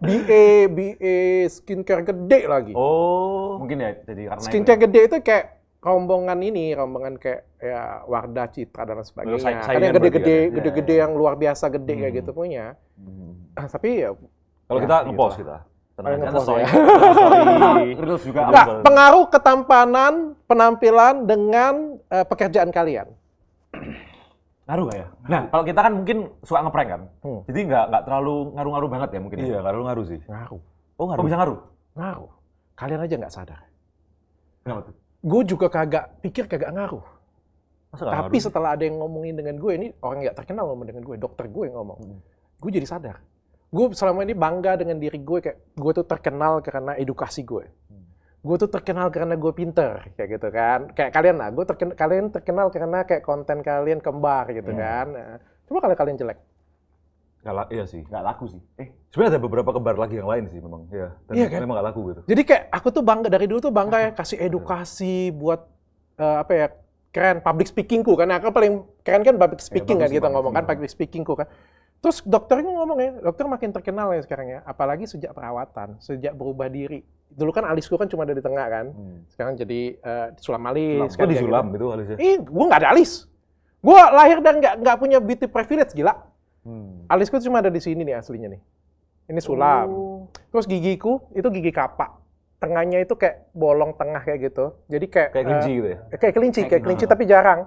BA skincare gede lagi. Oh. Mungkin ya jadi karena Skincare gede itu kayak rombongan kayak ya Wardah Citra dan sebagainya. Saingan Kan yang berarti gede-gede, kan ya? gede-gede yang luar biasa gede kayak gitu punya. Tapi ya Kalau kita nge-post kita. paling Tenang. nge-post ya. Reels juga Nah, pengaruh ketampanan, penampilan dengan pekerjaan kalian. ngaruh nggak ya? Nah, kalau kita kan mungkin suka ngeprank kan. Jadi nggak terlalu ngaruh-ngaruh banget ya mungkin. Iya, ngaruh sih. Ngaruh. Oh, Kok bisa ngaruh? Ngaruh. Kalian aja nggak sadar. Kenapa tuh? Gue juga pikir kagak ngaruh. Masa nggak Tapi ngaruh? setelah ada yang ngomongin dengan gue, ini orang nggak terkenal ngomong dengan gue, dokter gue yang ngomong. Gue jadi sadar. Gue selama ini bangga dengan diri gue, kayak gue tuh terkenal karena edukasi gue. Gue tuh terkenal karena gue pinter, kayak gitu kan. Kayak kalian lah, kalian terkenal karena kayak konten kalian kembar gitu kan. Nah, coba kalau kalian jelek. Iya sih. Nggak laku sih. Sebenarnya ada beberapa kembar lagi yang lain sih memang. Iya. Dan Iya kan? memang nggak laku gitu. Jadi kayak aku tuh bangga, dari dulu tuh bangga ya kasih edukasi buat keren public speakingku kan. Aku paling keren kan public speaking kan bagus sih, kita bagus ngomong sih. kan public speakingku kan. Terus dokternya ngomong ya, dokter makin terkenal ya sekarang ya, apalagi sejak perawatan, sejak berubah diri. Dulu kan alisku kan cuma ada di tengah kan, sekarang jadi sulam alis. Kok kan, di kayak sulam gitu. itu alisnya? Gue nggak ada alis. Gue lahir dan nggak punya beauty privilege, gila. Alisku cuma ada di sini nih aslinya nih. Ini sulam. Terus gigiku itu gigi kapak. Tengahnya itu kayak bolong tengah kayak gitu. Jadi kayak Kelinci gitu ya? kayak kelinci tapi jarang.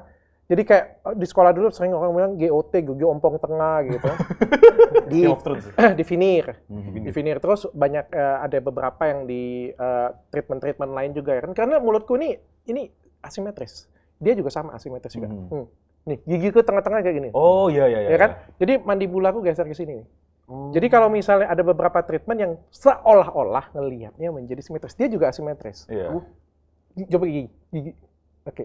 Jadi kayak di sekolah dulu sering orang bilang GOT, gigi ompong tengah gitu. di di veneer terus banyak ada beberapa yang di treatment lain juga ya kan. Karena mulutku ini asimetris. Dia juga sama asimetris juga. Nih, gigiku tengah-tengah kayak gini. Oh iya. Ya kan? Jadi mandibulaku geser ke sini nih. Jadi kalau misalnya ada beberapa treatment yang seolah-olah ngelihatnya menjadi simetris, dia juga asimetris. Iya. Coba gigi. Oke.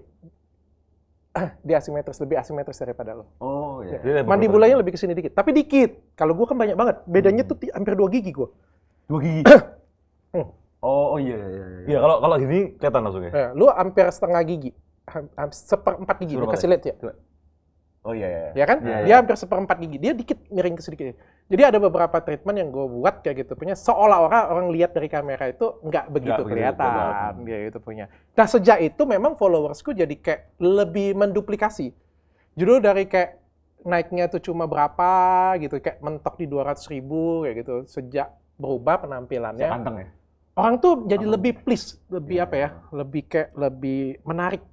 Dia asimetris, lebih asimetris daripada lo. Oh iya. Dia Mandibulanya lebih ke sini dikit, tapi dikit. Kalau gua kan banyak banget. Bedanya tuh hampir 2 gigi gua. 2 gigi. Oh iya. Iya, kalau gini kelihatan langsung ya. Lu hampir setengah gigi. Seperempat gigi, lu kasih lihat ya. Oh iya. Ya kan? Iya, Dia hampir seperempat gigi. Dia dikit miring ke sedikit. Jadi ada beberapa treatment yang gue buat kayak gitu punya seolah-olah orang lihat dari kamera itu nggak begitu kelihatan dia itu punya. Nah sejak itu memang followersku jadi kayak lebih menduplikasi. Judul dari kayak naiknya tuh cuma berapa gitu, kayak mentok di 200.000 kayak gitu. Sejak berubah penampilannya. Ganteng ya. Orang tuh jadi lebih please, lebih apa ya? Lebih menarik.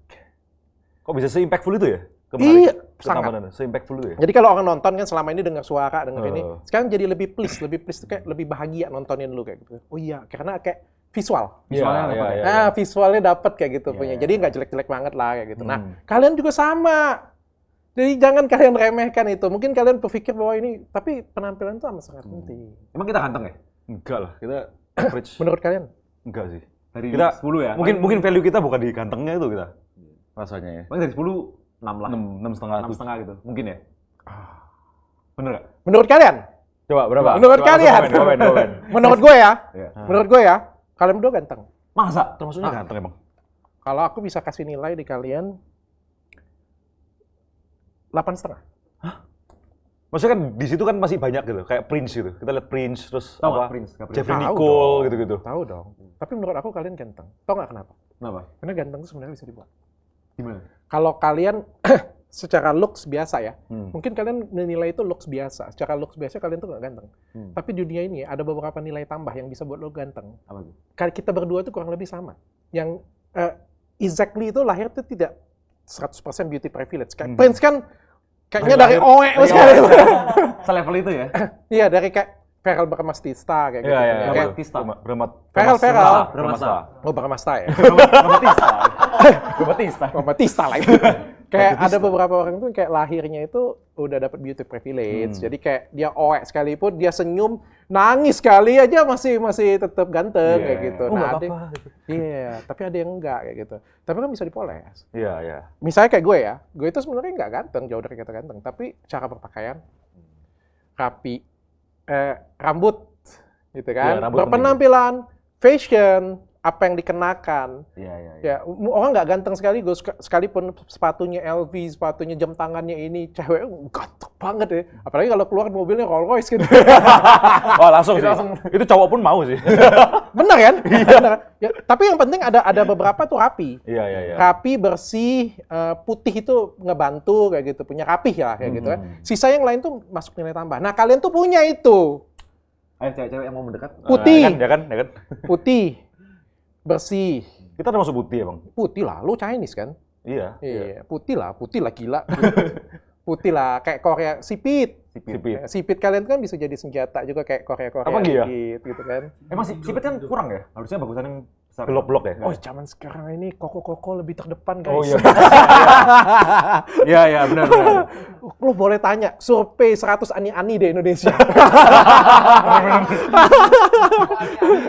Kok bisa se-impactful itu ya? Iya, sangat. Se-impactful itu ya? Jadi kalau orang nonton kan selama ini dengar suara, dengar ini, sekarang jadi lebih please tuh kayak lebih bahagia nontonin lu kayak gitu. Oh iya, karena kayak visual. Visualnya Iya, dapat ya. Nah, visualnya dapet kayak gitu punya. Jadi nggak jelek-jelek banget lah kayak gitu. Nah, kalian juga sama. Jadi jangan kalian remehkan itu. Mungkin kalian berpikir bahwa ini, tapi penampilan itu amat sangat penting. Emang kita ganteng ya? Enggak lah, kita average. Menurut kalian? Enggak sih. Dari Kita 10 ya? Mungkin value kita bukan di gantengnya itu kita. Rasanya ya. Paling dari 10 6 lah. 6,5 6,5 gitu. Mungkin ya? Bener gak? Menurut kalian? Coba berapa? Menurut kalian? Komen. Menurut gue ya? Iya. Menurut gue ya, kalian berdua ganteng. Masa? Termasuknya ganteng emang. Kalau aku bisa kasih nilai di kalian 8,5. Maksudnya kan di situ kan masih banyak gitu, kayak Prince gitu. Kita lihat Prince terus Tahu apa? nggak Prince? Nggak Prince. Jeffrey Tahu Nicole dong. gitu-gitu. Tahu dong. Tapi menurut aku kalian ganteng. Tahu nggak kenapa? Kenapa? Karena ganteng itu sebenarnya bisa dibuat. Gimana? Kalau kalian secara looks biasa ya, mungkin kalian menilai itu looks biasa. Secara looks biasa kalian tuh nggak ganteng. Tapi di dunia ini ada beberapa nilai tambah yang bisa buat lo ganteng. Apa tuh? Kalau kita berdua itu kurang lebih sama. Yang exactly itu lahir itu tidak 100% beauty privilege. Kayak Prince kan kayaknya dari oe sekali. Selevel itu ya? Iya, dari kayak Farrell Bramastista kayak gitu. Iya. Kayak Bermata. Oh, Bramasta ya. Batista. Batista lah. Kayak ada beberapa orang tuh kayak lahirnya itu udah dapat beauty privilege. Jadi kayak dia oek sekalipun dia senyum, nangis sekali aja masih tetap ganteng kayak gitu. Nah, iya, tapi ada yang enggak kayak gitu. Tapi kan bisa dipoles. Iya. Misalnya kayak gue itu sebenarnya nggak ganteng, jauh dari kata ganteng, tapi cara berpakaian rapi, rambut gitu kan, Iya, rambut berpenampilan, fashion, apa yang dikenakan. Iya. Ya, orang nggak ganteng sekali, gue sekalipun sepatunya LV, sepatunya jam tangannya ini, cewek ganteng banget ya. Apalagi kalau keluar mobilnya Rolls Royce gitu. Wah, langsung sih. Itu cowok pun mau sih. Bener kan? Bener. Ya, tapi yang penting ada beberapa tuh rapi. Iya. Rapi, bersih, putih itu ngebantu kayak gitu, punya rapih lah kayak gitu kan. Sisa yang lain tuh masuk nilai tambah. Nah, kalian tuh punya itu. Ayo cewek-cewek yang mau mendekat. Putih. Ya kan? Putih. Bersih. Kita termasuk putih emang. Putih lah, lu Chinese kan? Iya. Putih lah gila. Putih lah, kayak Korea, sipit. Sipit kalian kan bisa jadi senjata juga kayak Korea Apa iya? gitu kan. Emang sipit kan kurang ya? Harusnya bagusan yang besar. Blok-blok ya? Oh, zaman sekarang ini koko lebih terdepan guys. Oh iya. Iya, benar. Lu boleh tanya, survei 100 ani-ani di Indonesia.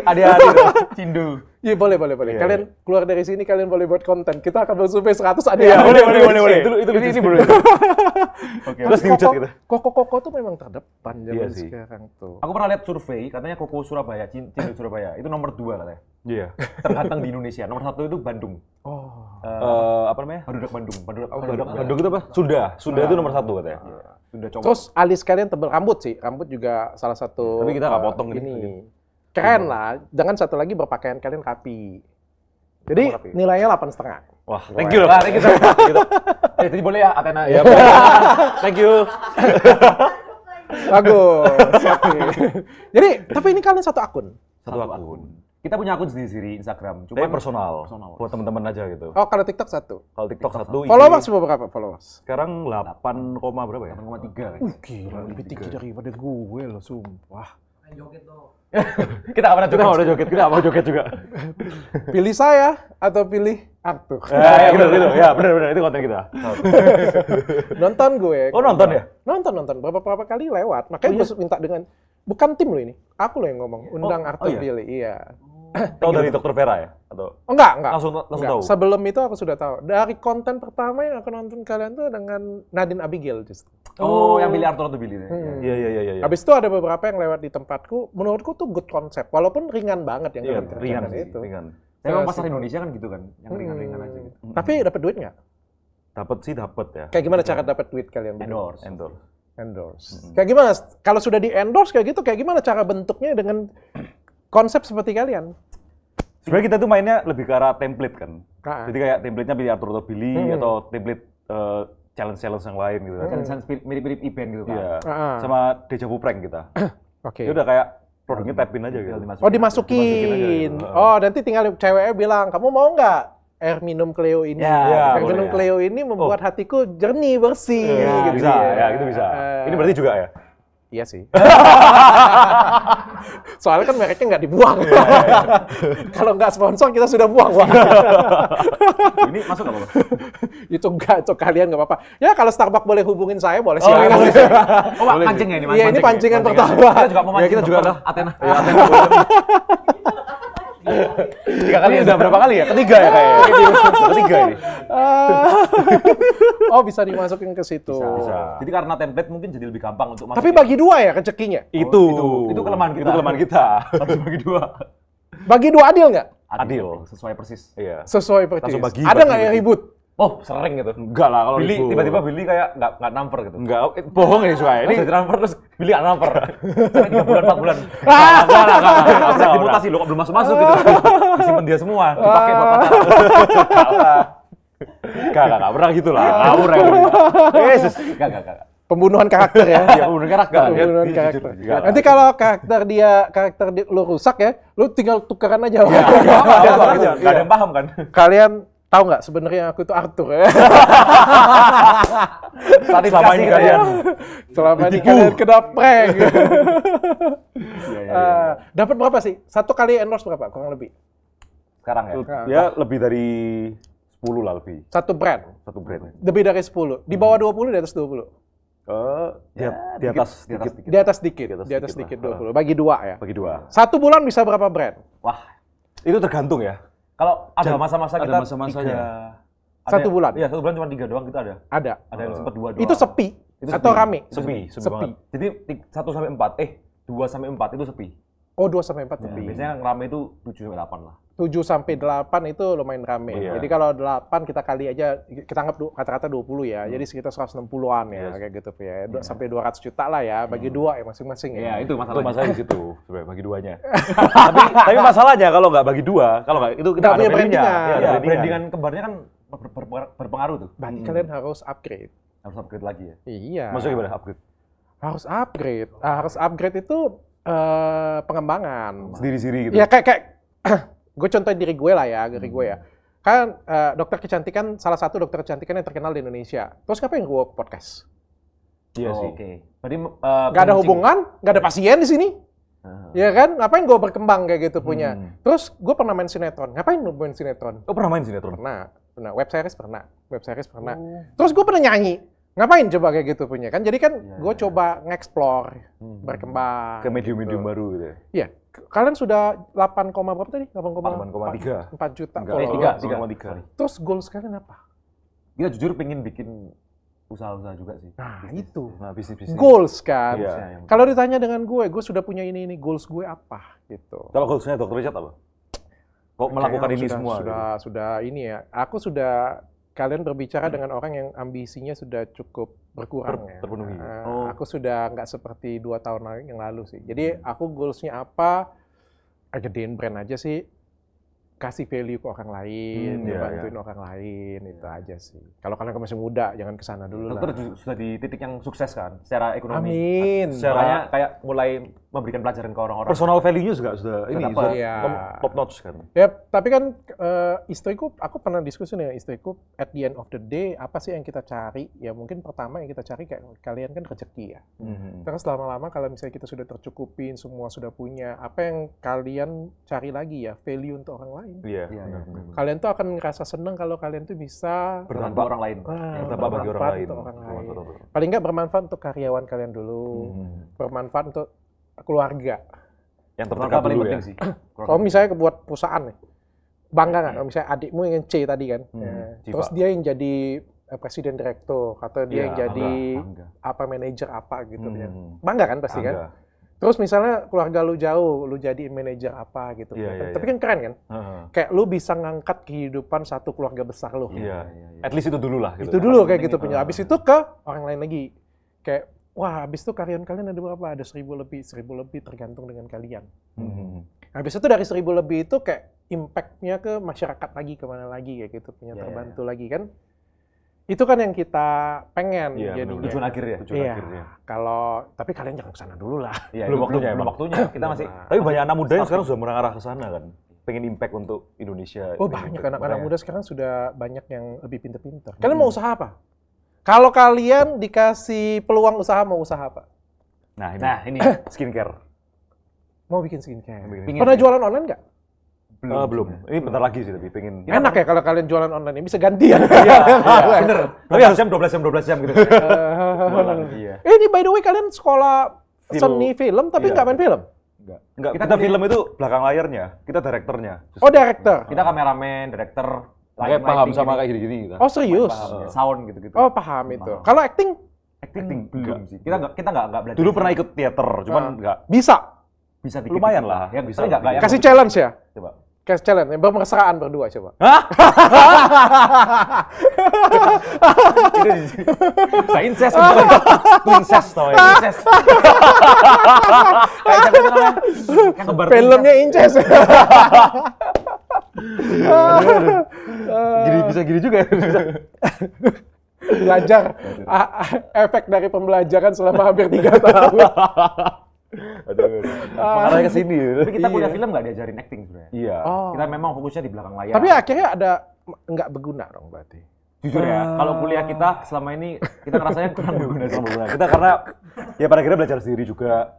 Adik-adik Cindu. Iya, boleh. Kalian keluar dari sini, kalian boleh buat konten. Kita akan bersurvei 100 ani-ani. Iya, boleh. Itu ini boleh. Oke, terus dihujat gitu. Koko tuh memang terdepan zaman Iya sih. sekarang tuh. Aku pernah lihat survei, katanya Koko Surabaya, Cindu Surabaya, itu nomor 2 katanya. Iya. Terganteng di Indonesia. Nomor 1 itu Bandung. Apa namanya? Barudak Bandung. Bandung itu apa? Sunda itu nomor 1 katanya. Sunda cowok. Terus alis kalian tebal, rambut sih. Rambut juga salah satu. Tapi kita nggak potong ini. Keren lah. Dengan satu lagi berpakaian kalian rapi. Jadi nilainya 8,5. Wah, thank you loh. Thank you. Jadi boleh ya Athena ya. Thank you. Bagus. Jadi, tapi ini kalian satu akun. Satu akun. Kita punya akun sendiri Instagram, Tapi personal. personal. Buat teman-teman aja gitu. Oh, kalau TikTok satu. Kalau TikTok 1, Followers berapa followers? sekarang 8, berapa ya? 8,3 kan. Gila, lebih tinggi daripada gue loh, sumpah. Kita nggak pernah Kita nggak udah joget, kita nggak mau joget juga. Pilih saya atau pilih Arthur? Ya, gitu. Ya, benar. Itu konten kita. Nonton gue. Oh, nonton ya? Nonton. Berapa kali lewat. Makanya gue minta dengan, bukan tim lo ini. Aku lo yang ngomong. Undang Arthur pilih. Iya. Tahu dari Dokter Vera ya? Atau Oh, enggak. langsung Enggak. tahu? Sebelum itu aku sudah tahu. Dari konten pertama yang aku nonton kalian tuh dengan Nadine Abigail justru. Oh, yang Billy Arthur atau Billy. Iya. Habis itu ada beberapa yang lewat di tempatku, menurutku tuh good konsep, walaupun ringan banget yang Iya, kalian ringan kerjakan sih, itu. ringan. Memang pasar Indonesia kan gitu kan, yang ringan-ringan aja gitu. Tapi dapat duit nggak? Dapat ya. Kayak gimana cara dapat duit kalian? berdua? Endorse. Kayak gimana? Kalau sudah di endorse kayak gitu, kayak gimana cara bentuknya dengan konsep seperti kalian? Sebenarnya kita tuh mainnya lebih ke arah template kan. Ah. Jadi kayak template-nya Billy Arthur atau Billy atau template challenge-challenge yang lain gitu kan. Challenge mirip-mirip event gitu kan. Iya. Ah. Sama Deja Vu prank kita. Oke. Ya udah kayak produknya tap in aja gitu. Oh, dimasukin. gitu. Oh, nanti tinggal ceweknya bilang, kamu mau nggak air minum Cleo ini? Ya, air minum boleh, ya. Cleo ini membuat hatiku jernih, bersih. Ya, gitu bisa, ya gitu bisa. Ini berarti juga ya? Iya sih. Soalnya kan mereknya nggak dibuang. Kalau nggak sponsor, kita sudah buang. Ini masuk nggak apa-apa? Itu enggak, itu kalian nggak apa-apa. Ya kalau Starbucks boleh hubungin saya, boleh Oh, silakan. boleh. Oh, mancing ya ini? Iya, ini pancingan pertama. Kita juga mau Ya, mancing. kita juga Dokter lah. Athena. Ya, Tiga kali ya? Udah berapa kali ya? Ketiga ya kayaknya? Ketiga ini. Oh, bisa dimasukin ke situ. Bisa. Jadi karena template mungkin jadi lebih gampang untuk masuk. Tapi bagi dua ya rezekinya? itu kelemahan kita. Itu kelemahan kita. Harus bagi dua. Bagi dua adil nggak? Adil. Sesuai persis. Iya. Sesuai persis. Langsung bagi, Ada nggak bagi. yang ribut? Oh, sering gitu. Enggak lah kalau Billy, ribut. tiba-tiba Billy kayak nggak number gitu. Enggak, bohong ini suka. Ini Ini transfer terus Billy nggak number. Sampai 3 bulan, 4 bulan. Enggak, dimutasi loh, kok belum masuk-masuk gitu. Disimpan dia semua, dipakai buat pacaran. enggak pernah gitu lah. Ngawur ya. Yesus. Enggak. Pembunuhan karakter ya? Ya udah karakter. Pembunuhan Dia karakter. jujur juga. Nanti kalau karakter lu rusak ya, lu tinggal tukeran aja. Enggak ada yang paham kan? Kalian tahu nggak sebenarnya aku itu Arthur ya? Selama ini kalian Selama ini ditipu. kalian kena prank. Iya. Dapat berapa sih? Satu kali endorse berapa? Kurang lebih. Sekarang ya. Ya lebih dari 10 lah lebih. Satu brand. Satu brand. Lebih dari 10. Di bawah 20, di atas 20. Di atas dikit. Di atas dikit. Di atas Di atas dikit dikit lah. 20. Bagi dua ya. Bagi dua. Satu bulan bisa berapa brand? Wah, Itu tergantung ya. kalau ada masa-masa ada kita masa-masanya. 3. Satu bulan? Iya, 1 bulan cuma 3 doang kita ada. Ada. Ada yang sempat 2 doang. Itu sepi Itu atau sepi. rame? Sepi banget. Jadi 1 sampai 4, 2 sampai 4 itu sepi. Oh, 2 sampai 4 sepi. Biasanya yang rame itu 7 sampai 8 lah. 7 sampai 8 itu lumayan rame. Iya. Jadi kalau 8 kita kali aja, kita anggap kata-kata 20 ya. Jadi sekitar 160-an ya, Yes. kayak gitu ya. Sampai 200 juta lah ya, bagi dua ya masing-masing ya. Iya, itu Itu masalahnya. masalah di situ sebenarnya bagi duanya. tapi masalahnya kalau nggak bagi dua, kalau nggak itu kita Nggak ada punya brandingnya. brandingan. Iya, ada Iya, brandingan. brandingan kembarnya kan berpengaruh tuh. Berarti kalian harus upgrade. Harus upgrade lagi ya. Iya. Maksudnya gimana upgrade? Harus upgrade. Harus upgrade itu pengembangan. Sendiri-sendiri gitu. Ya kayak gue contohin diri gue lah ya, diri gue ya. Kan dokter kecantikan, salah satu dokter kecantikan yang terkenal di Indonesia. Terus ngapain gue podcast? Iya sih. Oke. Berarti Gak ada hubungan, gak ada pasien di sini. Ya kan? Ngapain gue berkembang kayak gitu punya. Terus gue pernah main sinetron. Ngapain lu main sinetron? Oh pernah main sinetron? Pernah. Web series pernah. Terus gue pernah nyanyi. Ngapain coba kayak gitu punya kan? Jadi kan gue coba nge-explore, berkembang. Ke medium-medium baru gitu ya? Iya. Kalian sudah 8, berapa tadi? 8,3. 4 juta. Enggak, follower. 3,3. Terus goals kalian apa? Kita jujur pengen bikin usaha-usaha juga sih. Nah, itu. Nah, bisnis-bisnis. Goals kan. Iya. Kalau ditanya dengan gue sudah punya ini, goals gue apa gitu. Kalau goalsnya Dr. Richard apa? Kok melakukan Kayaknya ini sudah, semua? Sudah ini ya. Aku sudah kalian berbicara dengan orang yang ambisinya sudah cukup berkurang ya. terpenuhi. Aku sudah nggak seperti 2 tahun yang lalu sih. Jadi aku goalsnya apa? Gedein brand aja sih. Kasih value ke orang lain, iya, bantuin orang lain, itu aja sih. Kalau kalian masih muda, jangan kesana dulu Dokter lah. sudah di titik yang sukses kan secara ekonomi. Amin. Makanya kayak mulai memberikan pelajaran ke orang-orang. Personal value-nya juga sudah ini dapat. sudah Iya. top notch kan. Ya, tapi kan istriku, aku pernah diskusi dengan istriku, at the end of the day, apa sih yang kita cari? Ya mungkin pertama yang kita cari kayak kalian kan rezeki ya. Terus lama-lama kalau misalnya kita sudah tercukupin, semua sudah punya, apa yang kalian cari lagi ya? Value untuk orang lain. Iya. Iya. Kalian tuh akan ngerasa seneng kalau kalian tuh bisa Bermanfaat orang lain. Berdampak bagi orang bermanfaat lain. untuk orang lain. Betul. Paling nggak bermanfaat untuk karyawan kalian dulu, bermanfaat untuk keluarga. Yang Keluarga terdekat paling dulu penting ya. sih. Kalau misalnya buat perusahaan nih, bangga nggak kalau misalnya adikmu yang C tadi kan, Civa. terus dia yang jadi presiden direktur atau dia Iya, yang jadi bangga. apa manajer apa gitu, bangga kan pasti kan? Bangga. Terus misalnya keluarga lu jauh, lu jadi manajer apa gitu, Iya, iya, tapi iya. kan keren kan? Heeh. Kayak lu bisa ngangkat kehidupan satu keluarga besar lu. Iya. At least itu dulu lah. Itu dulu kayak gitu punya. Habis itu ke orang lain lagi. Kayak, wah habis itu karyawan kalian ada berapa? Ada 1.000 lebih tergantung dengan kalian. Habis itu dari 1.000 lebih itu kayak impact-nya ke masyarakat lagi, kemana lagi kayak gitu, punya terbantu lagi kan. Itu kan yang kita pengen Iya, jadinya. Tujuan akhir ya. Tujuan Iya, akhirnya. kalau tapi kalian jangan kesana dulu lah. Iya, Belum itu waktunya, belum emang. waktunya. Kita masih Tapi banyak anak muda yang sekarang sudah mengarah ke sana kan. Pengen impact untuk Indonesia. Oh Pengen banyak impact. anak-anak Makanya. muda sekarang sudah banyak yang lebih pinter-pinter. Kalian mau usaha apa? Kalau kalian dikasih peluang usaha, mau usaha apa? Nah ini skincare. Mau bikin skincare. Bikin Pernah jualan online nggak? Belum. Ini bentar lagi sih tapi pengen. Enak ya kalau kalian jualan online, ini bisa gantian. bener. Tapi harus jam 12 jam gitu. Iya. Ini by the way kalian sekolah seni film tapi Iya. nggak main film? Enggak, Kita kita punya- film itu belakang layarnya. Kita direkturnya. Oh director. Kita kameramen, director, Kayak paham sama kayak gini-gini kita. Oh serius? sound gitu-gitu. Oh paham itu. Kalau acting Acting belum sih. Kita nggak belajar. Dulu pernah ikut teater, cuman enggak. bisa. Bisa dikit. Lumayan lah. Ya Bisa. bisa nggak yang Kasih challenge ya. Coba. Kasih challenge. Bermesraan berdua coba. Saya incest gitu. Princess tau ya. Incest. Kayak siapa itu namanya? Yang kebar Filmnya Inces. Gini bisa gini juga ya. Belajar efek dari pembelajaran selama hampir 3 tahun. Aduh. Mengarahnya ke sini. Tapi kita kuliah film nggak diajarin acting sebenarnya. Iya. Oh. Kita memang fokusnya di belakang layar. Tapi akhirnya ada nggak berguna dong berarti. jujur ya, kalau kuliah kita selama ini kita ngerasanya kurang berguna sih. Kita karena ya pada akhirnya belajar sendiri juga.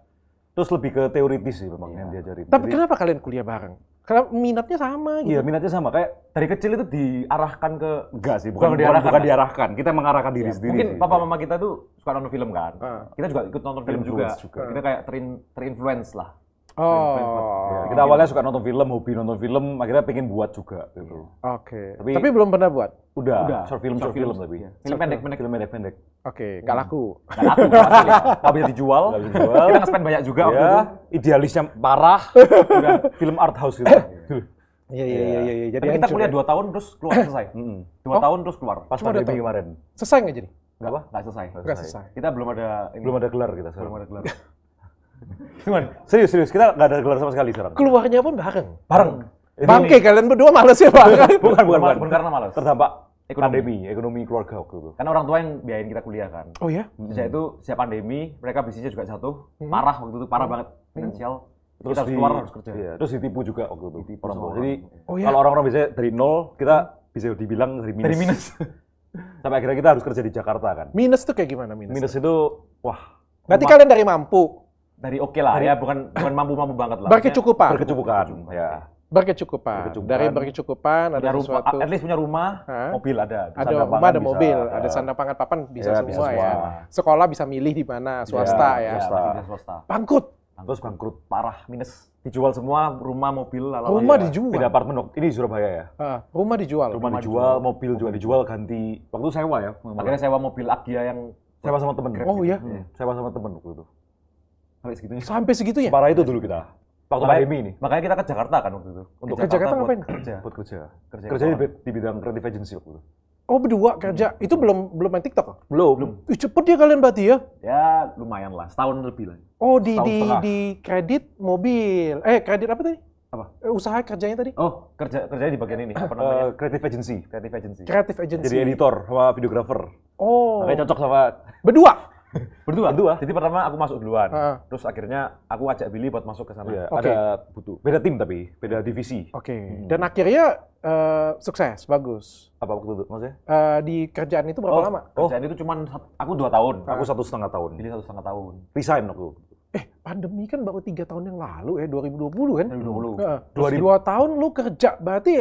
Terus lebih ke teoritis sih memang yang diajarin. Tapi Jadi, kenapa kalian kuliah bareng? Karena minatnya sama gitu. iya minatnya sama kayak Dari kecil itu diarahkan ke enggak sih, Bukan bukan diarahkan. Kita mengarahkan diri sendiri. mungkin sih. papa mama kita tuh suka nonton film kan. Kita juga ikut nonton film juga. Influence juga. Kita kayak terinfluence lah. Oh. Ya, kita awalnya suka nonton film, hobi nonton film, akhirnya pengen buat juga gitu. Oke. Tapi- Tapi belum pernah buat. Udah, short film tapi. Film pendek-pendek. Film pendek. Oke, nggak laku. Nggak laku, nggak asli. Nggak bisa dijual. Kita nge-spend banyak juga waktu Ya, itu. idealisnya parah. Udah film art house gitu. Iya. Jadi Tapi kita hancur kuliah ya. 2 tahun terus keluar selesai. 2 tahun terus keluar. Pas Cuma 2 pandemi tahun. kemarin. Selesai nggak jadi? Nggak selesai. Nggak selesai. Kita belum ada Belum ada gelar kita sekarang. belum ada gelar. Serius, kita nggak ada gelar sama sekali sekarang. Keluarnya pun bareng. Bareng. Bangke kalian berdua males ya bareng. Bukan. Karena malas. Terdampak Ekonomi. ekonomi keluarga waktu itu. Karena orang tua yang biayain kita kuliah kan. Oh ya? Sejak itu, sejak pandemi, mereka bisnisnya juga jatuh. Parah waktu itu, parah banget finansial. Terus Kita harus keluar, harus kerja. Iya, terus ditipu juga waktu itu orang tua. sama Jadi Oh, iya? kalau orang-orang biasanya dari nol, kita bisa dibilang dari minus. Dari minus. Sampai akhirnya kita harus kerja di Jakarta kan. Minus tuh kayak gimana minus? Minus itu wah, Berarti kalian dari mampu. Dari oke lah ya, bukan mampu-mampu banget lah. Berkecukupan. berkecupukan. Ya. Berkecukupan. Berkecukupan. Dari berkecukupan ada Punya rumah, sesuatu. at least punya rumah, Hah? mobil ada. Ada sandang rumah, pangan ada bisa, mobil, ya. ada sandang pangan papan bisa Ya, semua bisa ya. semua. Sekolah bisa milih di mana, swasta ya. swasta. Masih bisa swasta. Bangkrut. Terus bangkrut. Parah, minus. Dijual semua, rumah, mobil, Rumah dijual. Pindah apartemen ini di Surabaya ya. Rumah dijual. Rumah dijual, mobil juga dijual, ganti. Waktu itu sewa ya. Akhirnya sewa mobil Agya yang Sewa sama temen. Oh iya. Sewa sama temen waktu itu. sampai segitunya. Sampai segitu ya? Parah itu dulu kita. Waktu pandemi ini. Makanya kita ke Jakarta kan waktu itu. Untuk ke Jakarta buat ngapain? kerja. Buat kerja. Kerja Kerja di bidang creative agency waktu itu. Oh berdua kerja. Itu belum main TikTok? Belum. Ih, cepet ya kalian berarti ya? Ya lumayan lah, setahun lebih lah. Oh di Setahun setengah. di kredit mobil. Kredit apa tadi? Apa? Usaha kerjanya tadi? Oh, kerjanya di bagian ini, apa namanya? Creative agency. Creative agency. Creative agency. Jadi editor sama videographer. Oh. Makanya cocok sama Berdua? Berdua. Jadi pertama aku masuk duluan. Heeh. Terus akhirnya aku ajak Billy buat masuk ke sana. ya, Oke. ada butuh. Beda tim tapi, beda divisi. Oke. Dan akhirnya sukses, bagus. Apa waktu itu maksudnya? Di kerjaan itu berapa lama? Kerjaan itu cuman aku 2 tahun. Aku 1,5 tahun. Billy 1,5 tahun. Resign waktu itu. Pandemi kan baru 3 tahun yang lalu ya, 2020 kan? 2020. Heeh. Terus 2 tahun lu kerja, berarti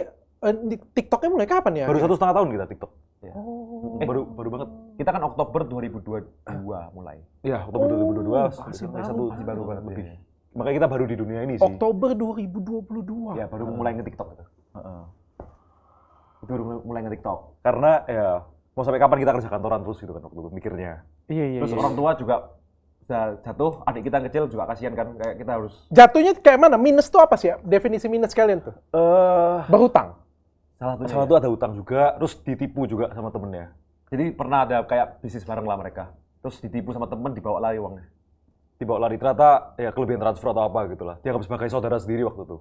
di TikToknya mulai kapan ya? Baru 1,5 tahun kita TikTok. Oh. Baru banget. Kita kan Oktober 2022 mulai. Iya, Oktober 2022. masih sampai baru. masih baru banget lebih. makanya kita baru di dunia ini sih. Oktober 2022. Ya, baru mulai nge-TikTok itu. Itu baru mulai nge-TikTok. Karena ya mau sampai kapan kita kerja kantoran terus gitu kan waktu itu mikirnya. Iya. Terus orang tua juga jatuh, adik kita yang kecil juga kasihan kan, kayak kita harus Jatuhnya kayak mana? Minus tuh apa sih ya? Definisi minus kalian tuh? Berhutang. salah Salah satu ada utang juga, terus ditipu juga sama temennya. Jadi pernah ada kayak bisnis bareng lah mereka. Terus ditipu sama temen, dibawa lari uangnya. Dibawa lari ternyata ya kelebihan transfer atau apa gitu lah. Dianggap sebagai saudara sendiri waktu itu.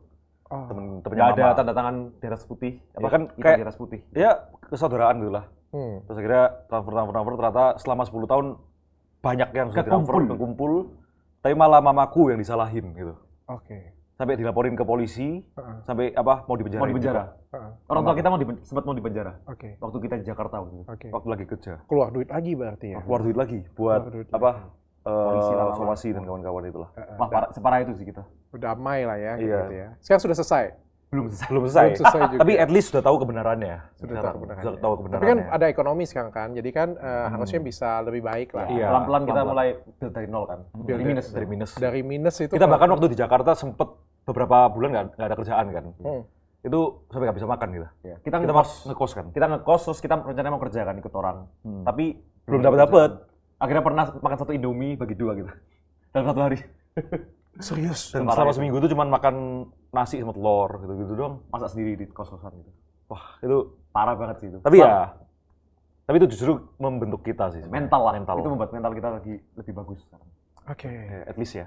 Temennya Nggak ada mama. tanda tangan di atas putih. Ya kan hitam kayak- di atas putih. Ya kesaudaraan gitu lah. Hmm. Terus akhirnya transfer ternyata selama 10 tahun banyak yang sudah kekumpul. Tapi malah mamaku yang disalahin gitu. Oke. Sampai dilaporin ke polisi, sampai mau dipenjara. Mau di penjara. Orang tua kita sempat mau di penjara. Oke. Waktu kita di Jakarta waktu itu. Oke. Waktu lagi kerja. Keluar duit lagi berarti ya. Keluar duit lagi buat Keluar duit Polisi lah, somasi dan kawan-kawan itulah. Wah, separah itu sih kita. Damai lah ya, Iya. gitu ya. Sekarang sudah selesai. Belum selesai. Belum selesai. Belum selesai juga. Tapi at least sudah tahu kebenarannya. Sudah Sekarang. tahu kebenarannya. Sudah tahu Tapi kebenarannya. kan ada ekonomi sekarang kan, jadi kan harusnya bisa lebih baik lah. Iya. Pelan-pelan kita pelan-pelan. mulai build dari nol kan. Dari minus. Dari minus. Dari minus itu Kita bahkan waktu di Jakarta sempet beberapa bulan nggak ada kerjaan kan. Itu sampai nggak bisa makan kita. Ya. Kita ngekos kan. Kita ngekos terus kita rencananya mau kerja kan ikut orang. Tapi Belum dapat. akhirnya pernah makan satu Indomie bagi 2 gitu. Dalam 1 hari. serius. Dan selama seminggu itu cuma makan nasi sama telur gitu-gitu doang. Masak sendiri di kos-kosan gitu. Wah, itu Parah banget sih itu. tapi itu justru membentuk kita sih. sebenarnya. Mental lah. Mental. Itu membuat mental kita lagi lebih bagus sekarang. Oke. Ya, at least ya.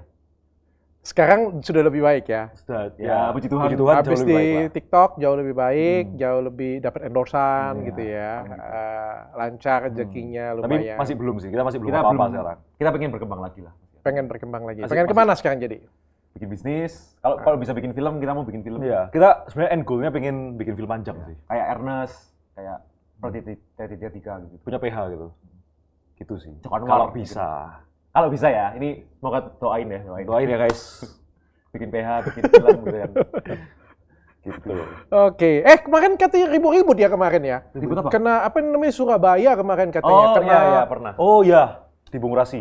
Sekarang sudah lebih baik ya. Sudah, Ya, puji Tuhan. Puji Tuhan Habis jauh di lebih baik lah. TikTok jauh lebih baik, jauh lebih dapat endorsan gitu ya. Lancar rezekinya Tapi lumayan. masih belum sih. Kita masih belum Kita apa-apa belum sekarang. Kita pengen berkembang lagi lah. pengen berkembang lagi. Masih- Pengen kemana sekarang jadi? Bikin bisnis. Kalau bisa bikin film, kita mau bikin film. Iya, kita sebenarnya end goal-nya pengen bikin film panjang sih. Kayak Ernest, kayak Raditya Dika gitu. Punya PH gitu. Gitu sih. Joko Anwar Kalau gitu. bisa. Kalau bisa ya, ini semoga doain ya, doain. Doain ya guys. Bikin PH, bikin film gitu kan. Gitu. Oke. Kemarin katanya ribut-ribut ya kemarin ya. Ribut apa? Kena apa namanya Surabaya kemarin katanya. Oh Kena, iya, pernah. Oh iya, di Bung Rasi.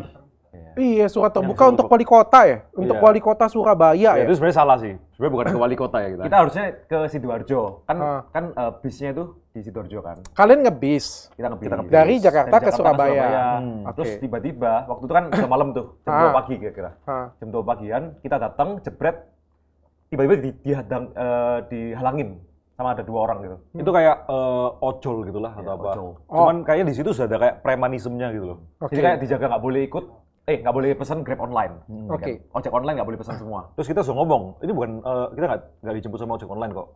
Iya, surat terbuka surat untuk wali kota ya. Untuk Iya. wali kota Surabaya Ya, ya. itu sebenarnya salah sih. Sebenarnya bukan ke wali kota ya kita. Kita harusnya ke Sidoarjo. Kan bisnya itu di Sidoarjo kan. Kalian ngebis Kita ngebis. dari Jakarta ke Surabaya. Terus Oke. tiba-tiba, waktu itu kan udah malam tuh, jam 2 pagi kira-kira. Jam 2 pagian, kita datang, jebret, tiba-tiba dihalangin sama ada 2 orang gitu. Itu kayak ojol gitulah atau apa. ojol. Cuman kayaknya di situ sudah ada kayak premanismenya gitu loh. Oke. Jadi kayak dijaga nggak boleh ikut, nggak boleh pesan Grab online. Oke. Kan? Ojek online nggak boleh pesan semua. Terus kita sudah ngomong, ini bukan kita nggak dijemput sama ojek online kok.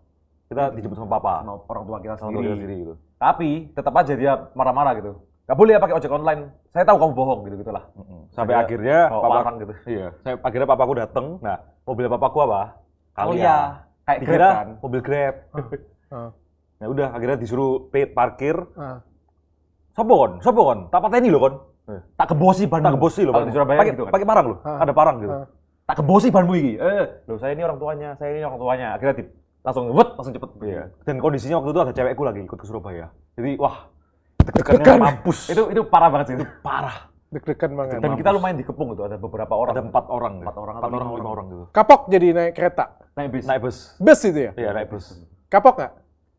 Kita dijemput sama papa, Sama orang tua kita sama keluarga sendiri. sendiri gitu. Tapi tetap aja dia marah-marah gitu. Nggak boleh ya pakai ojek online. Saya tahu kamu bohong gitu-gitulah. Sampai Dia akhirnya bawa papa larang gitu. Iya, akhirnya papaku dateng. Nah, mobil papaku apa? Oh Kalia. iya, kayak Grab Dikira kan. mobil Grab. Ya udah, akhirnya disuruh paid parkir. Sopo kon? Tak pateni lho kon. Tak kebosi ban. Tak kebosi lho. Kalau di Surabaya gitu kan. Pakai parang lho. Ada parang gitu. Tak kebosi banmu iki. Loh saya ini orang tuanya, Akhirnya langsung cepet. Iya. Dan kondisinya waktu itu ada cewekku lagi ikut ke Surabaya. Jadi wah, deg-degannya mampus. Itu parah banget sih, itu Parah. Deg-degan banget. Dan kita lumayan dikepung itu, ada beberapa orang. Ada 4 orang. 4 orang atau 5 5 orang gitu. Kapok jadi naik kereta. Naik bis. Naik bus. Bus itu ya? Iya, naik bus. Kapok nggak?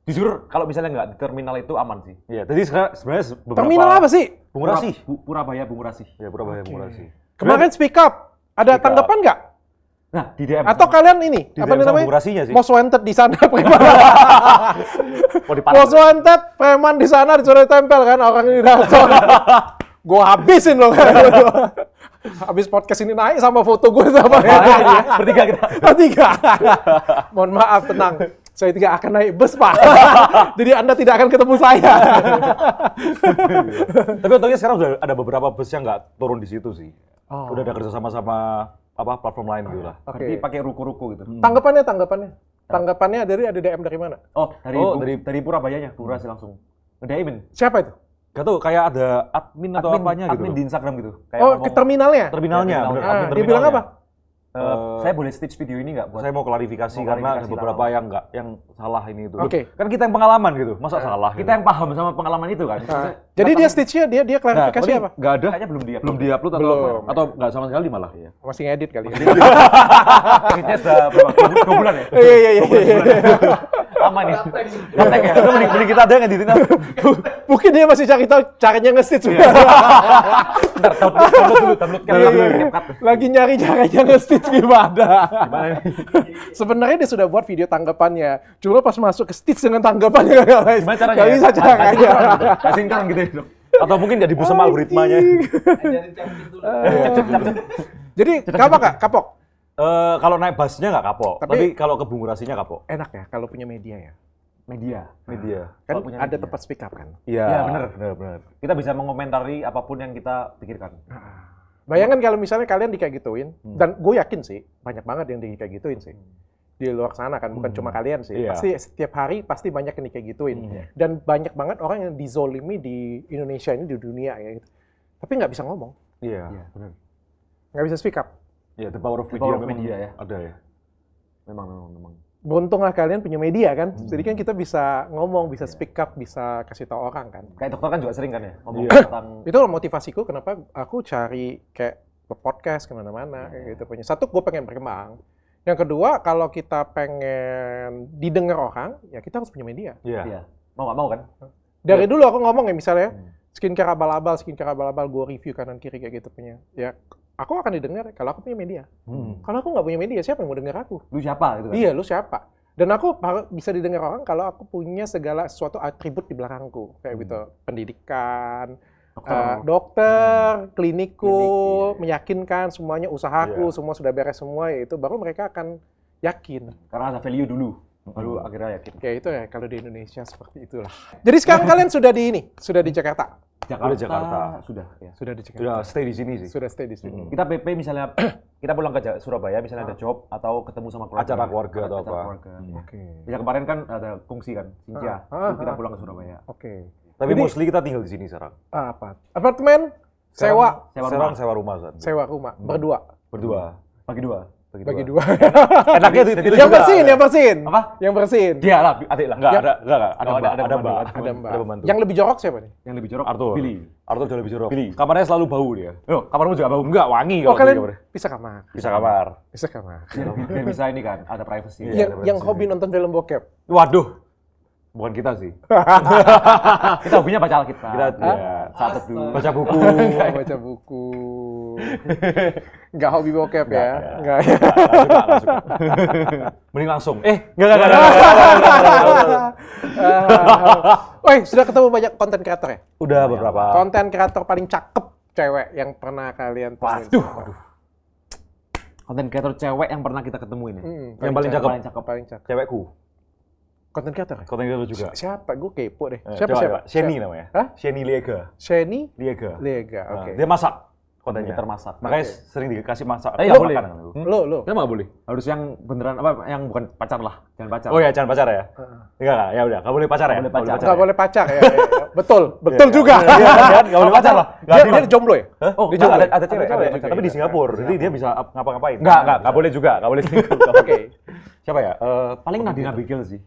Jujur kalau misalnya nggak di terminal itu aman sih. Iya, jadi sebenarnya beberapa Terminal apa sih? Bung Rasi. Purabaya Bung Rasi. Ya, Purabaya Bung Rasi. Kemarin speak up. Ada tanggapan nggak? Nah, di DM. Atau kalian ini Di apa DM sama namanya? Bung Rasinya sih. Most wanted di sana preman. mau diparkir. Most wanted preman di sana disuruh tempel kan orang ini datang. Gue habisin loh. Habis podcast ini naik sama foto gue sama Bertiga kita. Bertiga. Mohon maaf, tenang. Saya tidak akan naik bus, Pak. Jadi Anda tidak akan ketemu saya. Tapi untungnya sekarang udah ada beberapa bus yang nggak turun di situ sih. Oh. Udah ada kerja sama platform lain gitu lah. Berarti pakai ruko-ruko gitu. Tanggapannya dari ada DM dari mana? Oh, Oh, dari Purabayanya, Pura sih langsung. Ngedaimin. Siapa itu? Gak tau, kayak ada admin atau apanya gitu. Admin di Instagram gitu. Kayak Oh, ngomong, ke terminalnya? Terminalnya, Ya, bener, terminal. admin Dia terminalnya. bilang apa? Saya boleh stitch video ini nggak? Saya mau klarifikasi karena ada beberapa yang salah ini itu. Oke. Kan kita yang pengalaman gitu, masa salah? Kita yang paham sama pengalaman itu kan. Jadi dia stitch-nya dia klarifikasi apa? Nggak ada, Kayaknya belum belum di-upload atau Belum. apa? Atau nggak sama sekali malah? Masih ngedit kali ya. Stitchnya sudah berapa? 2 bulan ya? Iya. Lama nih. Kontek ya. Itu mending kita ada yang ngeditin. Mungkin dia masih cari tahu caranya nge-stitch. Bentar, download kan Iya. CapCut. Lagi nyari caranya nge-stitch gimana. Gimana nih? Sebenarnya dia sudah buat video tanggapannya. Cuma pas masuk ke stitch dengan tanggapannya Gimana caranya? nggak bisa caranya. Sinkron gitu ya. Atau mungkin jadi sama algoritmanya. Jadi kapok. Kalau naik busnya nggak kapok, Tapi- tapi kalau kebungurasinya kapok. Enak ya kalau punya media ya. Media. Kan Kalau punya ada media. tempat speak up kan. Iya, Iya, bener. Kita bisa mengomentari apapun yang kita pikirkan. Bayangkan kalau misalnya kalian kayak gituin, dan gue yakin sih banyak banget yang kayak gituin sih di luar sana kan, bukan cuma kalian sih. Iya. Pasti setiap hari pasti banyak yang kayak gituin. Dan banyak banget orang yang dizolimi di Indonesia ini, di dunia ya gitu. Tapi nggak bisa ngomong, Iya, benar. nggak bisa speak up. Iya, the power of The media, power of memang media ya. ada ya. Memang. Beruntunglah kalian punya media kan, jadi kan kita bisa ngomong, bisa speak up, bisa kasih tahu orang kan. Kayak dokter kan juga sering kan ya ngomong Iya. tentang Itu motivasiku kenapa aku cari kayak podcast kemana-mana kayak gitu punya. Satu, gue pengen berkembang. Yang kedua, kalau kita pengen didengar orang, ya kita harus punya media. Iya. Iya. Mau nggak mau kan? Dari dulu aku ngomong ya misalnya, skincare abal-abal, gue review kanan kiri kayak gitu punya. Ya, aku akan didengar kalau aku punya media. Kalau aku nggak punya media, siapa yang mau dengar aku? Lu siapa gitu kan? Iya, lu siapa? Dan aku bisa didengar orang kalau aku punya segala sesuatu atribut di belakangku. Kayak gitu, pendidikan, dokter, klinikku, meyakinkan semuanya, usahaku, semua sudah beres semua, ya itu baru mereka akan yakin. Karena ada value dulu, baru akhirnya yakin. Kayak itu ya, kalau di Indonesia seperti itulah. Jadi sekarang kalian sudah di ini, sudah di Jakarta. Jakarta. Sudah. Ya. Sudah di Jakarta. Sudah stay di sini sih. Sudah stay di sini. Kita PP misalnya kita pulang ke Surabaya misalnya ada job atau ketemu sama keluarga. Acara keluarga atau acara apa. keluarga. Oke. Ya kemarin kan ada kongsi kan, Cincia. Itu kita pulang ke Surabaya. Oke. Tapi Jadi- mostly kita tinggal di sini sekarang. Apa? Apartemen, sewa, Sekarang sewa rumah San. sewa rumah, berdua. Berdua. Bagi dua. Bagi dua. Enaknya itu Yang juga. bersihin, yang bersihin. Apa? Yang bersihin. Dia lah, adik lah. Enggak, Ya. ada Oh, mbak, ada ada pembantu, mbak. Ada mbak. Ada pembantu. Yang lebih jorok siapa nih? Yang lebih jorok Arthur. Billy. Arthur jauh lebih jorok. Billy. Kamarnya selalu bau dia. Oh, kamarmu juga bau. Enggak, wangi Oh kalau kalian di kamarnya. pisah kamar. Bisa kamar. Pisah kamar. Biar bisa ini kan, ada privacy. Iya. Yang hobi nonton film bokep. Waduh. Bukan kita sih. Kita hobinya baca Alkitab. Kita ya, Saat teduh. baca buku. Oh, baca buku. Nggak hobi bokep ya? Nggak. Nggak suka. Mending langsung. Enggak. Woi, sudah ketemu banyak konten kreator ya? Udah beberapa. Konten kreator paling cakep cewek yang pernah kalian temuin. Konten kreator cewek yang pernah kita ketemu ini. Yang paling cakep. Paling cakep. Cewekku. Konten kreator ya? Konten kreator juga. Siapa? Gue kepo deh. Coba, Siapa? Sheni namanya. Hah? Sheni Liega. Sheni Lega. Lega. Nah, Oke. dia masak kontennya. Pinter masak. Makanya sering dikasih masak. Eh, nggak boleh. Makanan aku. Lo. Kenapa nggak boleh? Harus yang beneran apa? Yang bukan pacar lah, jangan pacar. Oh ya, jangan pacar ya? Enggak, ya udah. Nggak boleh pacar ya? Nggak boleh pacar. Nggak boleh pacar ya. Betul juga. Iya, kan? Nggak boleh pacar lah. Dia jomblo ya? Hah? Oh, Dia nggak, juga ada cewek, ada Tapi cewek. di Singapura, jadi dia bisa ngapa-ngapain. Nggak boleh juga, nggak boleh selingkuh. Oke. Siapa ya? Paling Nadine Abigail sih.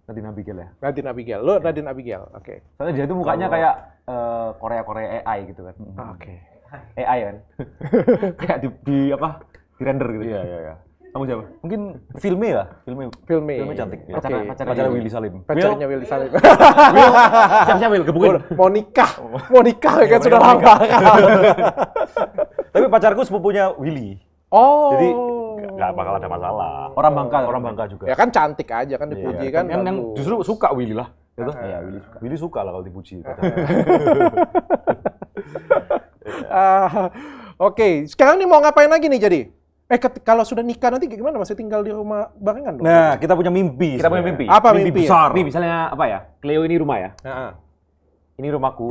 Nadine Abigail ya. Nadine Abigail. Lo Nadine Abigail. Oke. Soalnya dia tuh mukanya kayak Korea AI gitu kan. Oke. AI kan. Kayak di apa? Di render gitu. Iya. Kamu siapa? Mungkin filmnya lah. Filmnya Filmnya cantik. Ya. Oke. Pacarnya Willy Salim. Pacarnya Willy Salim. Siapa Will? Gebukin. Mau nikah kan sudah lama. Tapi pacarku sepupunya Willy. Oh. Jadi nggak bakal ada masalah. Orang Bangka. Orang Bangka juga. Ya kan cantik aja kan dipuji Iya, kan. yang bagus. justru suka Willy lah. Gitu. Iya, Willy suka. Willy suka lah kalau dipuji. Oke, sekarang nih mau ngapain lagi nih jadi? Kalau sudah nikah nanti gimana? Masih tinggal di rumah barengan dong? Nah, kita punya mimpi. Kita punya sebenarnya. mimpi. Apa mimpi? besar. Nih misalnya apa ya? Cleo ini rumah ya. Heeh. Ini rumahku.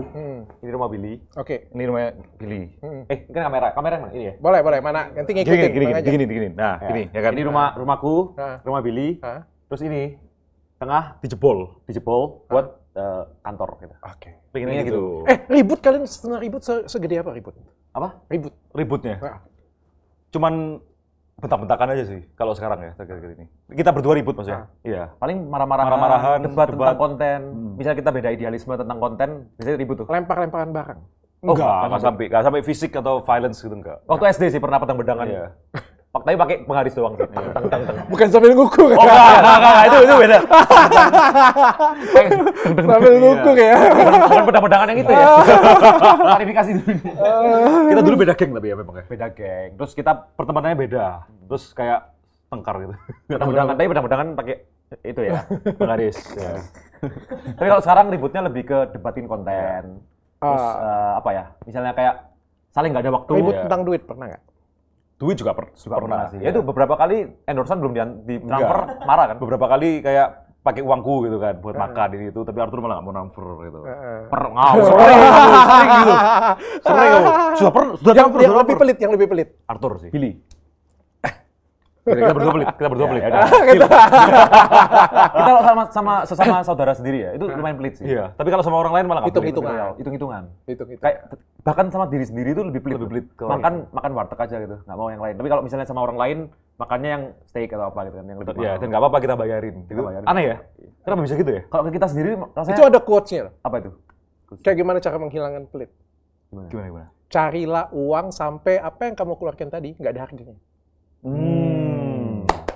Ini rumah Billy. Oke. Ini rumahnya Billy. Ini kan kamera yang mana? Ini ya. Boleh. Mana? Nanti ngikutin. Bang aja. Gini. Nah, gini ya kan. Ini rumahku, Hah? rumah Billy. Hah? Terus ini tengah dijebol. buat kantor gitu. Oke. Pengennya gitu. Ribut kalian setengah ribut segede apa ribut? Apa? Ribut. Ributnya. Nah. Cuman bentak-bentakan aja sih kalau sekarang ya terakhir ini. Kita berdua ribut maksudnya. Iya. Paling marah-marahan, Marah-marahan, debat debat. tentang konten. Misalnya kita beda idealisme tentang konten, biasanya ribut tuh. Lempar-lemparan barang. Enggak sampai fisik atau violence gitu enggak. Waktu SD sih pernah pedang-pedangan. Iya. Tapi pakai penggaris doang sih. Teng, teng, teng, teng. Bukan sambil ngukur. Oh enggak, itu beda. Sambil ngukur ya. Bukan pedang-pedangan yang itu ya. Klarifikasi dulu. Kita dulu beda geng tapi ya memang ya. Beda geng. Terus kita pertemanannya beda. Terus kayak tengkar gitu. Pedang-pedangan, tapi pedang-pedangan pakai itu ya. Penggaris. Ya. Tapi kalau sekarang ributnya lebih ke debatin konten. Terus apa ya? Misalnya kayak saling nggak ada waktu. Ribut Iya. tentang duit pernah nggak? Duit juga Pernah sih. Ya. Ya itu beberapa kali endorsean belum di transfer marah kan? Beberapa kali kayak pakai uangku gitu kan buat makan ini itu, tapi Arthur malah nggak mau transfer gitu. Sering gitu. Sering kamu. Sudah Yang lebih pelit. Arthur sih. Billy. Kita berdua pelit. Ya, udah. Kita kalau sama sesama saudara sendiri ya, itu lumayan pelit sih. Iya, tapi kalau sama orang lain malah nggak pelit. Hitung-hitungan. Itu. Kayak bahkan sama diri sendiri itu lebih pelit. ke Makan warteg aja gitu, nggak mau yang lain. Tapi kalau misalnya sama orang lain, makannya yang steak atau apa gitu kan, yang lebih Ya, mahal. dan nggak apa-apa kita bayarin. Itu bayarin. aneh ya? Kenapa bisa gitu ya? Kalau ke kita sendiri rasanya Itu ada quotes-nya. apa itu? Kayak gimana cara menghilangkan pelit? Gimana? Carilah uang sampai apa yang kamu keluarkan tadi nggak ada harganya.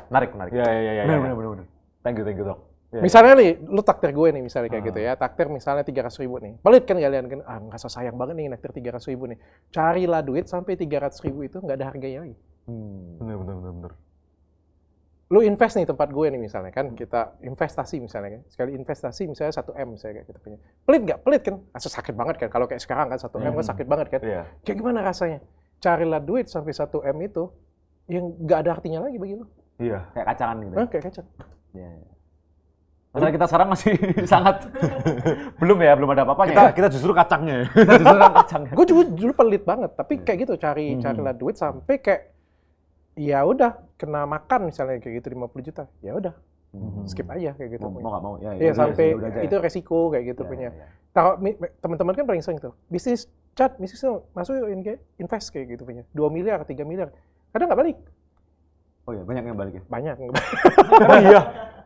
Menarik. Ya. Bener. Thank you, Dok. Ya. Misalnya nih, lu takdir gue nih misalnya kayak gitu ya. Takdir misalnya 300.000 nih. Pelit kan kalian kan, nggak sayang banget nih naktir 300.000 nih. Carilah duit sampai 300.000 itu nggak ada harganya lagi. Bener. Lu invest nih tempat gue nih misalnya kan, kita investasi misalnya kan. Sekali investasi misalnya 1M misalnya kayak kita punya. Pelit nggak? Pelit kan? Sakit banget kan. Kalau kayak sekarang kan 1M kan sakit banget kan. Iya. Kayak gimana rasanya? Carilah duit sampai 1M itu yang nggak ada artinya lagi bagi lu. Iya. Kayak kacangan gitu. Kayak kacang. Iya. Masalah kita sekarang masih sangat belum ada apa-apanya. Kita justru kacangnya. Kita justru kacangnya. Gue juga dulu pelit banget, tapi kayak gitu carilah duit sampai kayak ya udah kena makan misalnya kayak gitu 50 juta. Ya udah. Skip aja kayak gitu. Mau nggak mau. Ya sampai itu resiko kayak gitu punya. Kalau teman-teman kan paling sering tuh. Bisnis masuk invest kayak gitu punya. 2 miliar, 3 miliar. Kadang nggak balik. Oh iya, banyak yang balik ya. Banyak. Oh iya.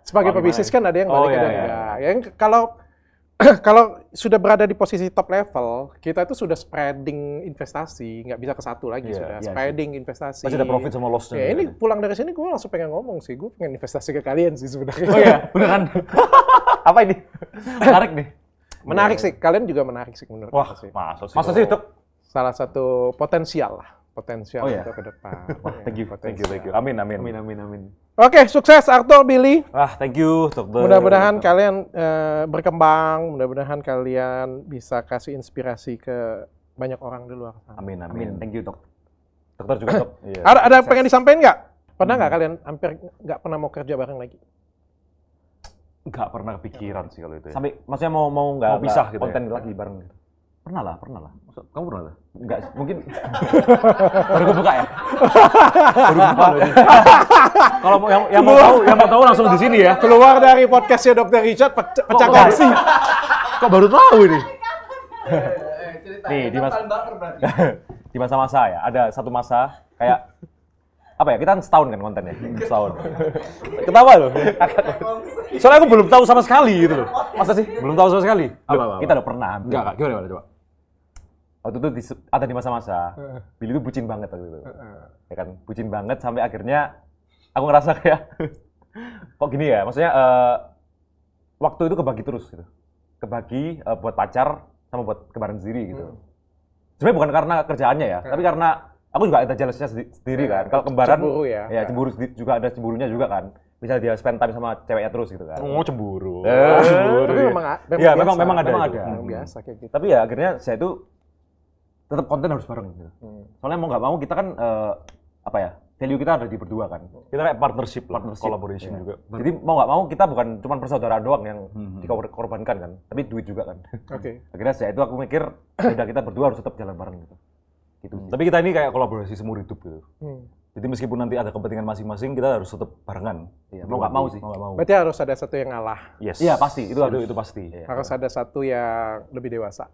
Sebagai pebisnis kan ada yang balik, ada yang enggak. Yang kalau sudah berada di posisi top level, kita itu sudah spreading investasi, nggak bisa ke satu lagi sudah. Spreading investasi. Masih ada profit sama loss-nya. Ya, ini pulang dari sini gue langsung pengen ngomong sih, gue pengen investasi ke kalian sih sebenarnya. Oh iya, beneran. Apa ini? Menarik nih. Menarik sih, kalian juga menarik sih menurut Wah, aku sih. Masa sih, Dok? Salah satu potensial untuk ke depan. Thank you. Amin. Oke, sukses Arthur, Billy. Thank you, Dokter. Mudah-mudahan kalian berkembang, mudah-mudahan kalian bisa kasih inspirasi ke banyak orang di luar sana. Amin. Thank you, Dok. Dokter juga, Dok. Iya. Ada pengen disampaikan nggak? Pernah nggak kalian hampir nggak pernah mau kerja bareng lagi? Nggak pernah kepikiran sih kalau itu ya. Sampai maksudnya mau Mau nggak pisah gitu konten ya? lagi bareng gitu. Pernah lah. Kamu pernah lah? Enggak, mungkin baru kebuka ya. Kalau yang mau tahu langsung di sini ya. Keluar dari podcastnya Dr. Richard, pecah gasi. Kok baru tahu ini? Nih, di masa-masa ya, ada satu masa kayak apa ya, kita kan setahun kan kontennya. Setahun. Ketawa loh. Soalnya aku belum tahu sama sekali gitu loh. Masa sih? Belum tahu sama sekali. Kita udah pernah. Enggak, gimana coba? Waktu itu ada di masa-masa, Billy itu bucin banget waktu itu. Ya kan, bucin banget sampai akhirnya aku ngerasa kayak, kok gini ya, maksudnya waktu itu kebagi terus gitu. Kebagi buat pacar sama buat kembaran sendiri gitu. Sebenarnya bukan karena kerjaannya ya, tapi karena aku juga ada jealousnya sendiri kan. Kalau kembaran, cemburu ya. Cemburu juga ada cemburunya juga kan. Bisa dia spend time sama ceweknya terus gitu kan. Oh, cemburu. Tapi memang ada. Memang Biasa kayak gitu. Tapi ya akhirnya saya itu tetap konten harus bareng gitu. Soalnya mau nggak mau kita kan value kita ada di berdua kan. Kita kayak partnership, collaboration juga. Jadi mau nggak mau kita bukan cuma persaudaraan doang yang dikorbankan kan, tapi duit juga kan. Oke. Akhirnya saya itu aku mikir udah kita berdua harus tetap jalan bareng gitu. Tapi kita ini kayak kolaborasi seumur hidup gitu. Jadi meskipun nanti ada kepentingan masing-masing, kita harus tetap barengan. Iya, mau nggak mau sih. Mau nggak mau. Berarti harus ada satu yang ngalah. Yes. Iya pasti, itu pasti. Harus ada satu yang lebih dewasa.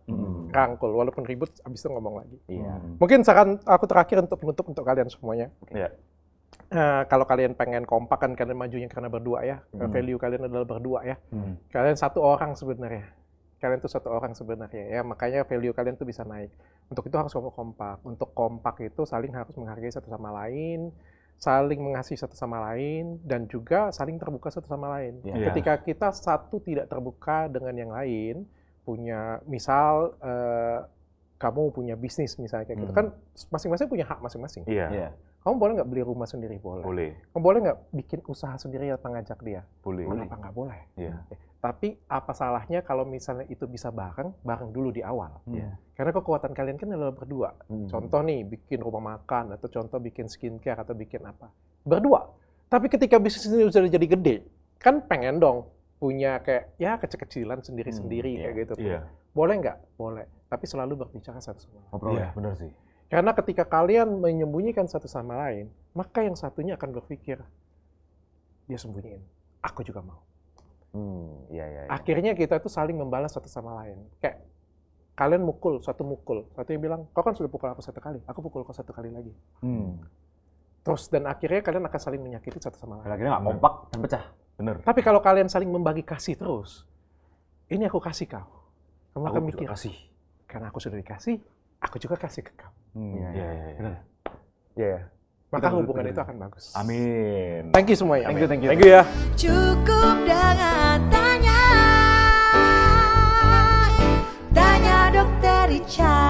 Rangkul, walaupun ribut, abis itu ngomong lagi. Iya. Mungkin saran aku terakhir untuk penutup untuk kalian semuanya. Iya. kalau kalian pengen kompak kan kalian majunya karena berdua ya. Value kalian adalah berdua ya. Kalian satu orang sebenarnya. Kalian tuh satu orang sebenarnya ya. Makanya value kalian tuh bisa naik. Untuk itu harus kompak. Untuk kompak itu saling harus menghargai satu sama lain, saling mengasihi satu sama lain, dan juga saling terbuka satu sama lain. Ketika kita satu tidak terbuka dengan yang lain, punya misal kamu punya bisnis misalnya kayak gitu kan, masing-masing punya hak masing-masing. Kamu boleh nggak beli rumah sendiri? Boleh. Kamu boleh nggak bikin usaha sendiri atau ngajak dia? Boleh. Kenapa nggak boleh? Tapi apa salahnya kalau misalnya itu bisa bareng dulu di awal? Karena kekuatan kalian kan adalah berdua. Contoh nih, bikin rumah makan, atau contoh bikin skincare, atau bikin apa. Berdua. Tapi ketika bisnis ini sudah jadi gede, kan pengen dong punya kayak, ya kecil-kecilan sendiri-sendiri kayak gitu. Boleh nggak? Boleh. Tapi selalu berbicara satu sama lain. Ngobrol ya, benar sih. Karena ketika kalian menyembunyikan satu sama lain, maka yang satunya akan berpikir, dia sembunyiin, aku juga mau. Akhirnya kita tuh saling membalas satu sama lain. Kayak kalian satu yang bilang, kau kan sudah pukul aku 1 kali, aku pukul kau 1 kali lagi. Terus dan akhirnya kalian akan saling menyakiti satu sama lain. Akhirnya nggak kompak dan pecah. Bener. Tapi kalau kalian saling membagi kasih terus, ini aku kasih kau, kamu akan mikir, kasih. karena aku sudah dikasih, aku juga kasih ke kamu. Maka hubungan itu akan bagus. Amin. Thank you semuanya. Thank you ya. Cukup dengan tanya Dokter Richard.